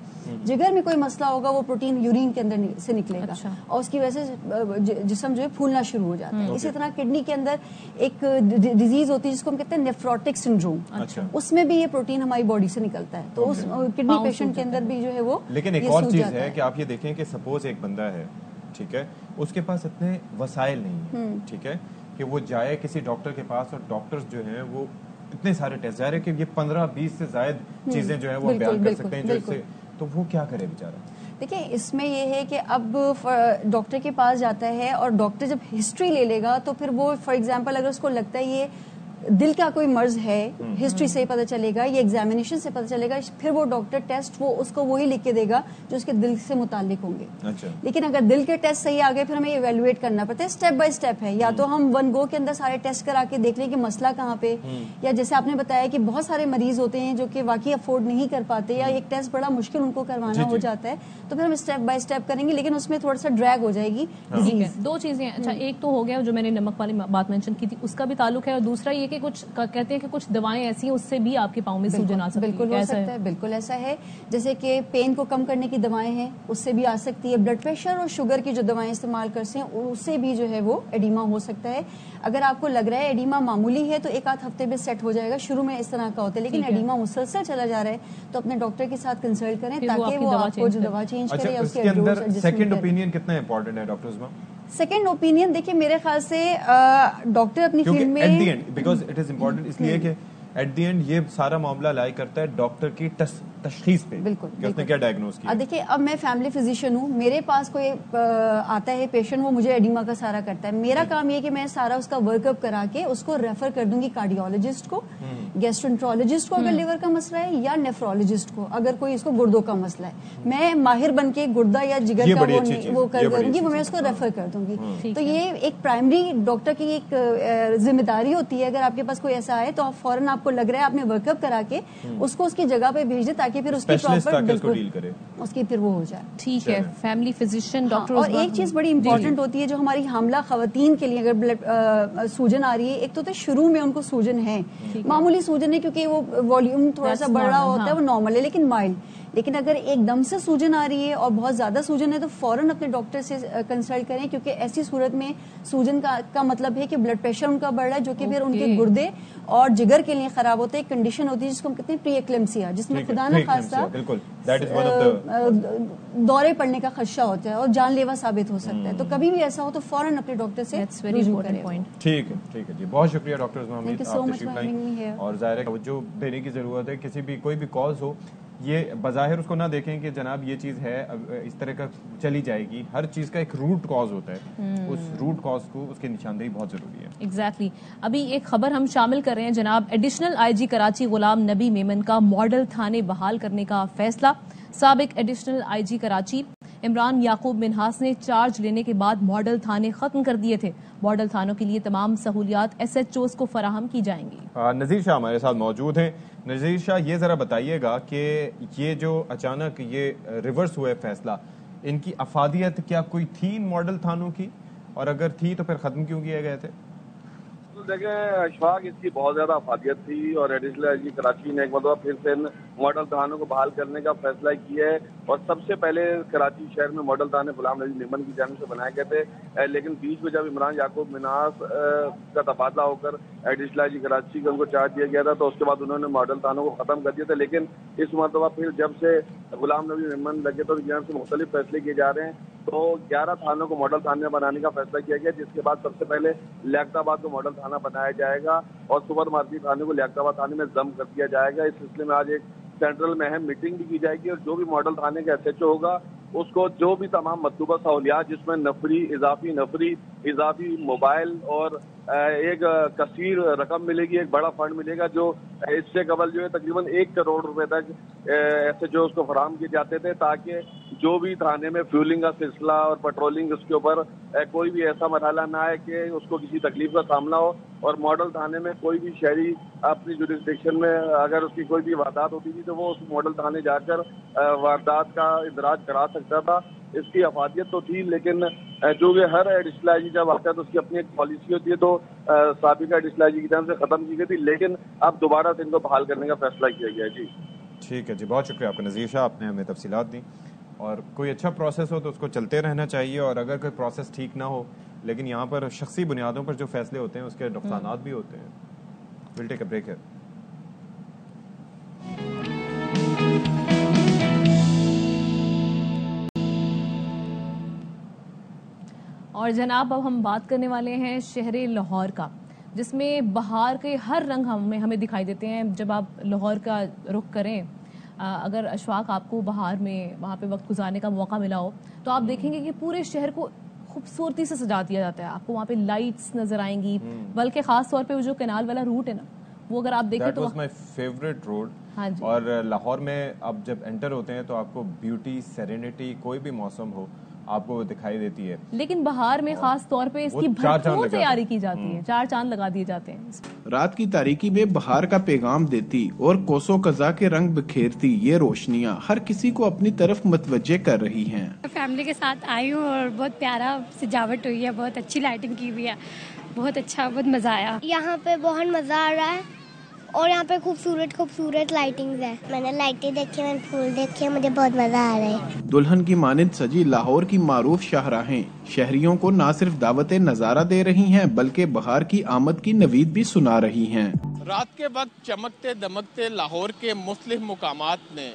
जिगर में कोई मसला होगा वो प्रोटीन यूरिन के अंदर से निकलेगा। अच्छा। और उसकी वजह से जिस्म जो है फूलना शुरू हो जाता है। इसी तरह किडनी के अंदर एक डिजीज होती है जिसको हम कहते हैं नेफ्रोटिक सिंड्रोम। अच्छा। उसमें भी ये प्रोटीन हमारी बॉडी से निकलता है। तो उस किडनी पेशेंट के अंदर भी जो है वो लेकिन एक और चीज है कि आप ये देखें कि सपोज एक बंदा है, ठीक है, उसके पास इतने वसाइल नहीं है, ठीक है, कि वो जाए किसी डॉक्टर के पास और डॉक्टर्स जो है वो इतने सारे टेस्ट जा रहे हैं कि ये 15-20 से ज्यादा चीजें जो है वो बयान कर सकते हैं, जैसे तो वो क्या करे बेचारा? देखिए इसमें ये है कि अब डॉक्टर के पास जाता है और डॉक्टर जब हिस्ट्री ले लेगा तो फिर वो फॉर एग्जांपल अगर उसको लगता है ये दिल का कोई मर्ज है, हिस्ट्री से पता चलेगा, ये एग्जामिनेशन से पता चलेगा, फिर वो डॉक्टर टेस्ट वो उसको वही लिख के देगा जो उसके दिल से मुतालिक होंगे। अच्छा। लेकिन अगर दिल के टेस्ट सही आ गए फिर हमें इवेलुएट करना पड़ता है, स्टेप बाय स्टेप है। या तो हम वन गो के अंदर सारे टेस्ट करा के देख लें कि मसला कहाँ पे, या जैसे आपने बताया कि बहुत सारे मरीज होते हैं जो कि वाकई अफोर्ड नहीं कर पाते या एक टेस्ट बड़ा मुश्किल उनको करवाना हो जाता है, तो फिर हम स्टेप बाय स्टेप करेंगे, लेकिन उसमें थोड़ा सा ड्रैग हो जाएगी डिजीज। दो चीजें, अच्छा एक तो हो गया जो मैंने नमक वाली बात मेंशन की थी उसका भी ताल्लुक है, और दूसरा ये कि कुछ कहते हैं कि कुछ दवाएं ऐसी हैं उससे भी आपके पाँव में सूजन आ सकती है। बिल्कुल हो सकता है, बिल्कुल ऐसा है। जैसे कि पेन को कम करने की दवाएं हैं उससे भी आ सकती है। ब्लड प्रेशर और शुगर की जो दवाएं इस्तेमाल करते हैं उससे भी जो है वो एडिमा हो सकता है। अगर आपको लग रहा है एडिमा मामूली है तो एक आध हफ्ते में सेट हो जाएगा, शुरू में इस तरह का होता है, लेकिन एडिमा मुसलसल चला जा रहा है तो अपने डॉक्टर के साथ कंसल्ट करें ताकि वो आपको जो दवा चेंज करे या उसके अंदर सेकंड ओपिनियन कितना इंपॉर्टेंट है डॉक्टर्स में? सेकंड ओपिनियन देखिए मेरे ख्याल से डॉक्टर अपनी फील्ड में at the end because it is important इसलिए कि एट द एंड ये सारा मामला लाई करता है डॉक्टर की तशखीस पे। बिल्कुल, कि उसने क्या डायग्नोज किया। देखिए अब मैं फैमिली फिजिशियन हूँ, मेरे पास कोई आता है पेशेंट, वो मुझे एडिमा का सारा करता है। मेरा काम ये कि मैं सारा उसका वर्कअप करा के उसको रेफर कर दूंगी कार्डियोलॉजिस्ट को, गैस्ट्रोएंटरोलॉजिस्ट को अगर लिवर का मसला है, या नेफ्रोलॉजिस्ट को अगर कोई इसको गुर्दों का मसला है। मैं माहिर बन के गुर्दा या जिगर का वो कर दूंगी, वो मैं उसको रेफर कर दूंगी। तो ये एक प्राइमरी डॉक्टर की एक जिम्मेदारी होती है। अगर आपके पास कोई ऐसा आए तो आप फौरन आपको लग रहा है आपने वर्कअप करा के उसको उसकी जगह पे भेज दे ताकि फिर उसकी प्रॉपर डील करे, उसकी फिर वो हो जाए। ठीक है, फैमिली फिजिशियन डॉक्टर। और एक चीज बड़ी इंपॉर्टेंट होती है जो हमारी हामला खवातीन के लिए अगर ब्लड सूजन आ रही है, एक तो शुरू में उनको सूजन है, मामूली सूजन है क्योंकि वो वॉल्यूम थोड़ा सा बढ़ रहा होता है, वो नॉर्मल है लेकिन माइल्ड। लेकिन अगर एकदम से सूजन आ रही है और बहुत ज्यादा सूजन है तो फौरन अपने डॉक्टर से कंसल्ट करें, क्योंकि ऐसी सूरत में सूजन का मतलब है कि ब्लड प्रेशर उनका बढ़ रहा है, जो कि फिर उनके गुर्दे और जिगर के लिए खराब होते हैं। कंडीशन होती है जिसको हम कहते हैं प्री एक्लेम्सिया, जिसमें खुदा न खासा दौरे पड़ने का खदशा होता है और जानलेवा साबित हो सकता है। तो कभी भी ऐसा हो तो फौरन अपने डॉक्टर से रुजू करें। ठीक है जी, बहुत शुक्रिया डॉक्टर और जाहिर है जो देने की जरूरत है। किसी भी कोई भी कॉज हो, ये बज़ाहिर उसको ना देखें कि जनाब ये चीज है इस तरह का चली जाएगी। हर चीज का एक रूट कॉज होता है, उस रूट कॉज को उसकी निशानदेही बहुत जरूरी है। एग्जैक्टली। अभी एक खबर हम शामिल कर रहे हैं जनाब, एडिशनल आईजी कराची गुलाम नबी मेमन का मॉडल थाने बहाल करने का फैसला। साबिक एडिशनल आईजी कराची इमरान याकूब मिन्हास ने चार्ज लेने के बाद मॉडल थाने खत्म कर दिए थे। मॉडल थानों के लिए तमाम सहूलियात SHOs को फराहम की जाएंगी। नजीर शाह हमारे साथ मौजूद हैं। नजीर शाह, ये जरा बताइएगा कि ये जो अचानक ये रिवर्स हुआ है फैसला, इनकी अफादियत क्या कोई थी इन मॉडल थानों की, और अगर थी तो फिर खत्म क्यों किए गए थे? तो देखें अशफाक, इसकी बहुत ज्यादा अफादियत थी और एडिशनल आईजी कराची ने एक मतलब फिर से मॉडल थानों को बहाल करने का फैसला किया है। और सबसे पहले कराची शहर में मॉडल थाने गुलाम नबी मेमन की जानिब से बनाए गए थे, लेकिन बीच में जब इमरान याकूब मिन्हास का तबादला होकर एडिशनल आईजी कराची को उनको चार्ज दिया गया था तो उसके बाद उन्होंने मॉडल थानों को खत्म कर दिया था। लेकिन इस मरतबा फिर जब से गुलाम नबी मेमन लगे तो से मुख्तलिफ फैसले किए जा रहे हैं। तो 11 थानों को मॉडल थाने बनाने का फैसला किया गया, जिसके बाद सबसे पहले लियाकताबाद को मॉडल थाना बनाया जाएगा और सुपर मार्केट थाने को लियाकताबाद थाने में जम कर दिया जाएगा। इस सिलसिले में आज एक सेंट्रल में अहम मीटिंग भी की जाएगी और जो भी मॉडल थाने का SHO होगा उसको जो भी तमाम मतलूबा सहूलियात जिसमें नफरी, इजाफी मोबाइल और एक कसीर रकम मिलेगी, एक बड़ा फंड मिलेगा जो इससे कबल जो है तकरीबन 1 करोड़ रुपए तक ऐसे जो उसको फराहम किए जाते थे, ताकि जो भी थाने में फ्यूलिंग का सिलसिला और पेट्रोलिंग उसके ऊपर कोई भी ऐसा मरहला ना आए कि उसको किसी तकलीफ का सामना हो। और मॉडल थाने में कोई भी शहरी अपनी जुरिस्डिक्शन में अगर उसकी कोई भी वारदात होती थी तो वो उस मॉडल थाने जाकर वारदात का इंदराज करा सकता था। इसकी अफादियत तो थी, लेकिन चूँकि हर एडिशनल आईजी जब आता है तो उसकी अपनी एक पॉलिसी होती है, तो साबिका एडिशनल आईजी की तरफ से खत्म की गई थी, लेकिन अब दोबारा से इनको बहाल करने का फैसला किया गया है। जी ठीक है जी, बहुत शुक्रिया आपका नज़ीर शाह, आपने हमें तफसीलात दी। और कोई अच्छा प्रोसेस हो तो उसको चलते रहना चाहिए, और अगर कोई प्रोसेस ठीक ना हो, लेकिन यहाँ पर शख्सी बुनियादों पर जो फैसले होते हैं उसके नुकसानात भी होते हैं। विल टेक अ ब्रेक है। और जनाब अब हम बात करने वाले हैं शहर लाहौर का, जिसमें बहार के हर रंग हमें दिखाई देते हैं जब आप लाहौर का रुख करें। अगर अशफाक आपको बहार में वहाँ पे वक्त गुजारने का मौका मिला हो तो आप देखेंगे कि पूरे शहर को खूबसूरती से सजा दिया जाता है। आपको वहाँ पे लाइट्स नजर आएंगी, बल्कि खास तौर पे वो जो कैनाल वाला रूट है ना, वो अगर आप देखें तो माय फेवरेट रोड। हाँ जी। और लाहौर में आप जब एंटर होते हैं तो आपको ब्यूटी, सेरेनिटी, कोई भी मौसम हो आपको दिखाई देती है। लेकिन बहार में खास तौर पे इसकी भरपूर तैयारी की जाती है, 4 चांद लगा दिए जाते हैं। रात की तारीकी में बहार का पैगाम देती और कोसो कजा के रंग बिखेरती ये रोशनियां हर किसी को अपनी तरफ मुतवज्जे कर रही हैं। फैमिली के साथ आई हूँ और बहुत प्यारा सजावट हुई है, बहुत अच्छी लाइटिंग की हुई है, बहुत अच्छा, बहुत मजा आया। यहाँ पे बहुत मजा आ रहा है और यहाँ पे खूबसूरत लाइटिंग्स है। मैंने लाइटें देखी, मैंने फूल देखे, मुझे बहुत मजा आ रहा है। दुल्हन की मानिंद सजी लाहौर की मारूफ शाहराहें शहरियों को न सिर्फ दावत नजारा दे रही हैं बल्कि बहार की आमद की नवीद भी सुना रही हैं। रात के वक्त चमकते दमकते लाहौर के मुख्तलिफ मुकामात ने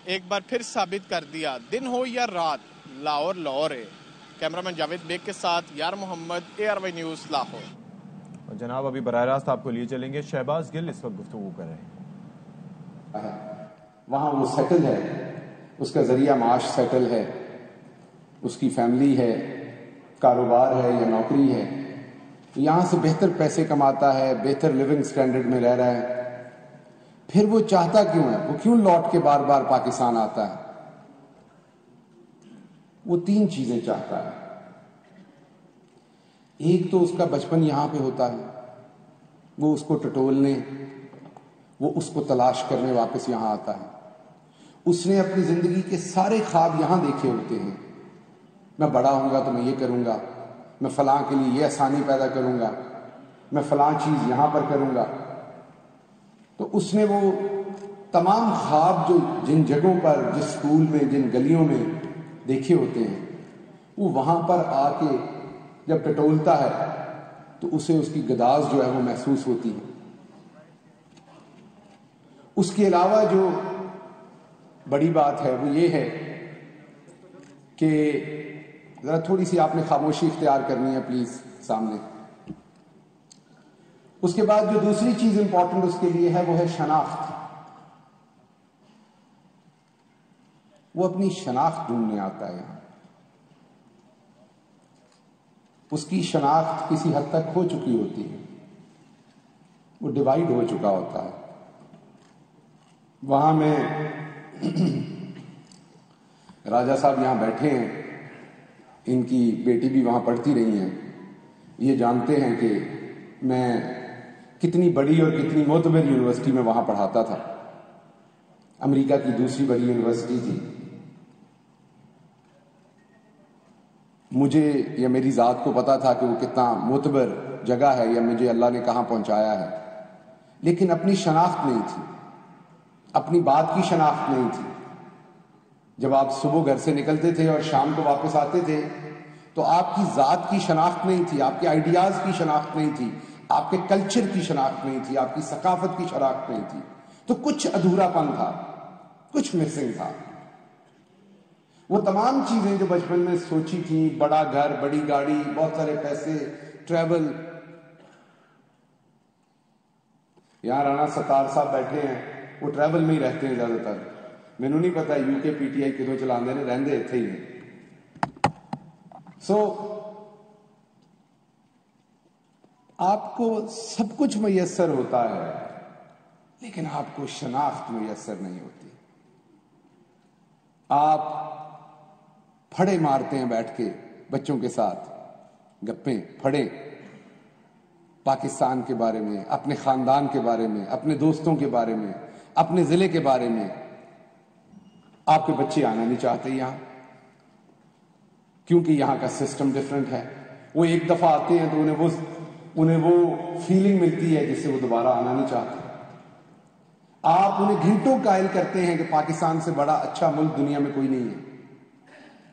एक बार फिर साबित कर दिया, दिन हो या रात लाहौर लाहौर है। कैमरामैन जावेद बेग के साथ यार मोहम्मद, ARY न्यूज़ लाहौर। और जनाब अभी बराह रास्त आपको लिए चलेंगे, शहबाज गिल इस वक्त गुफ्तगू कर रहे हैं। वहाँ वो सेटल है, उसका जरिया माश सेटल है, उसकी फैमिली है, कारोबार है या नौकरी है, यहाँ से बेहतर पैसे कमाता है, बेहतर लिविंग स्टैंडर्ड में रह रहा है, फिर वो चाहता क्यों है, वो क्यों लौट के बार बार पाकिस्तान आता है? वो 3 चीजें चाहता है। एक तो उसका बचपन यहाँ पे होता है, वो उसको टटोलने, वो उसको तलाश करने वापस यहाँ आता है। उसने अपनी जिंदगी के सारे ख्वाब यहाँ देखे होते हैं, मैं बड़ा होऊंगा तो मैं ये करूंगा, मैं फलां के लिए ये आसानी पैदा करूंगा, मैं फलां चीज यहाँ पर करूंगा। तो उसने वो तमाम ख्वाब जो जिन जगहों पर, जिस स्कूल में, जिन गलियों में देखे होते हैं, वो वहां पर आके जब टटोलता है तो उसे उसकी गदाज जो है वो महसूस होती है। उसके अलावा जो बड़ी बात है वो ये है कि जरा थोड़ी सी आपने खामोशी इख्तियार करनी है प्लीज सामने। उसके बाद जो दूसरी चीज इंपॉर्टेंट उसके लिए है वो है शनाख्त। वो अपनी शनाख्त ढूंढने आता है यहां। उसकी शनाख्त किसी हद तक हो चुकी होती है, वो डिवाइड हो चुका होता है। वहां में राजा साहब यहां बैठे हैं, इनकी बेटी भी वहां पढ़ती रही हैं, ये जानते हैं कि मैं कितनी बड़ी और कितनी मोतबर यूनिवर्सिटी में वहां पढ़ाता था। अमेरिका की दूसरी बड़ी यूनिवर्सिटी थी। मुझे या मेरी ज़ात को पता था कि वो कितना मोतबर जगह है या मुझे अल्लाह ने कहाँ पहुंचाया है, लेकिन अपनी शनाख्त नहीं थी, अपनी बात की शनाख्त नहीं थी। जब आप सुबह घर से निकलते थे और शाम को वापस आते थे तो आपकी ज़ात की शनाख्त नहीं थी, आपके आइडियाज़ की शनाख्त नहीं थी, आपके कल्चर की शनाख्त नहीं थी, आपकी सकाफत की शनाख्त नहीं थी। तो कुछ अधूरापन था, कुछ मिसिंग था। वो तमाम चीजें जो बचपन में सोची थी, बड़ा घर, बड़ी गाड़ी, बहुत सारे पैसे, ट्रैवल। यहां राणा सत्तार साहब बैठे हैं, वो ट्रैवल में ही रहते हैं ज्यादातर। मैनू नहीं पता यूके पीटीआई किदों चलाते ने, रहंदे इत्थे ही ने। सो आपको सब कुछ मैसर होता है, लेकिन आपको शनाख्त मैसर नहीं होती। आप फड़े मारते हैं बैठ के बच्चों के साथ, गप्पे फड़े पाकिस्तान के बारे में, अपने खानदान के बारे में, अपने दोस्तों के बारे में, अपने जिले के बारे में। आपके बच्चे आना नहीं चाहते यहां, क्योंकि यहां का सिस्टम डिफरेंट है। वो एक दफा आते हैं तो उन्हें वो फीलिंग मिलती है जिससे वो दोबारा आना नहीं चाहते। आप उन्हें घंटों कायल करते हैं कि पाकिस्तान से बड़ा अच्छा मुल्क दुनिया में कोई नहीं है,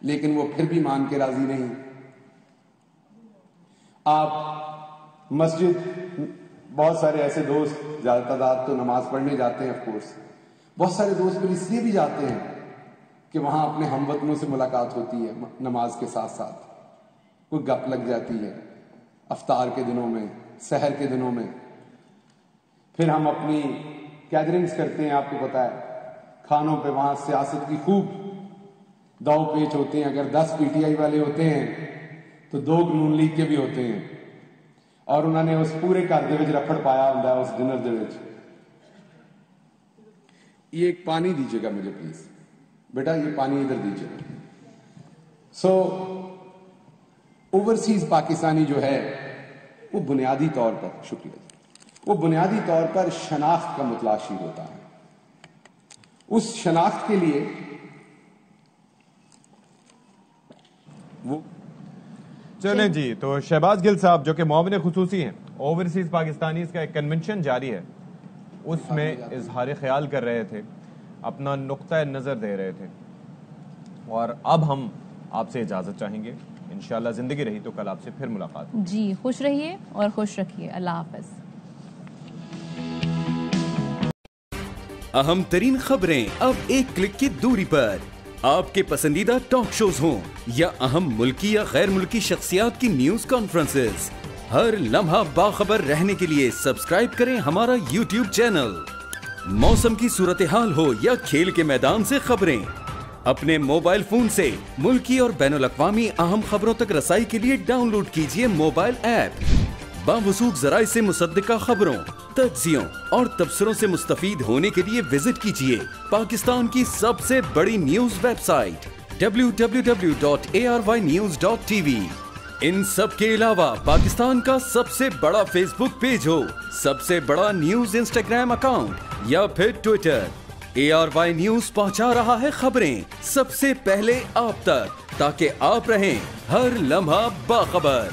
लेकिन वो फिर भी मान के राजी नहीं। आप मस्जिद, बहुत सारे ऐसे दोस्त, ज्यादा तादाद तो नमाज पढ़ने जाते हैं, ऑफ कोर्स बहुत सारे दोस्त फिर इसलिए भी जाते हैं कि वहां अपने हमवतनों से मुलाकात होती है, नमाज के साथ साथ कोई गप लग जाती है, अफ्तार के दिनों में, सहर के दिनों में। फिर हम अपनी गैदरिंग्स करते हैं, आपको पता है खानों पे वहां सियासत की खूब दाव पेच होते हैं। अगर 10 पीटीआई वाले होते हैं तो 2 नून लीग के भी होते हैं, और उन्होंने उस पूरे घर दे विच रफड़ पाया होता है उस डिनर दे विच। ये एक पानी दीजिएगा मुझे प्लीज बेटा, ये पानी इधर दीजिएगा। सो ओवरसीज पाकिस्तानी जो है वो बुनियादी तौर पर, शुक्रिया, वो बुनियादी तौर पर शनाख्त का मुतलाशी होता है। उस शनाख्त के लिए वो चलें जी, तो शहबाज गिल साहब जो कि मुआविन खुसूसी हैं, ओवरसीज पाकिस्तानी का एक कन्वेंशन जारी है, उसमें इजहार ख्याल कर रहे थे, अपना नुक्ता नज़र दे रहे थे। और अब हम आपसे इजाज़त चाहेंगे, इंशाल्लाह ज़िंदगी रही तो कल आपसे फिर मुलाकात। जी, खुश रहिए और खुश रखिए। अल्लाह हाफ़िज़। अहम तरीन खबरें अब एक क्लिक की दूरी पर, आपके पसंदीदा टॉक शोज हों या अहम मुल्की या गैर मुल्की शख्सियात की न्यूज कॉन्फ्रेंसेस, हर लम्हा बाखबर रहने के लिए सब्सक्राइब करें हमारा YouTube चैनल। मौसम की सूरत हाल हो या खेल के मैदान से खबरें, अपने मोबाइल फोन से मुल्की और बैनुल-अक़वामी अहम खबरों तक रसाई के लिए डाउनलोड कीजिए मोबाइल ऐप। बावसूख ज़राए से मुसद्दिका खबरों, तज्ज़ियों और तबसरों से मुस्तफीद होने के लिए विजिट कीजिए पाकिस्तान की सबसे बड़ी न्यूज वेबसाइट www.arYnews.tv। इन सब के अलावा पाकिस्तान का सबसे बड़ा फेसबुक पेज हो, सबसे बड़ा न्यूज इंस्टाग्राम अकाउंट या फिर ट्विटर, ARY न्यूज पहुंचा रहा है खबरें सबसे पहले आप तक, ताकि आप रहें हर लम्हा बाखबर।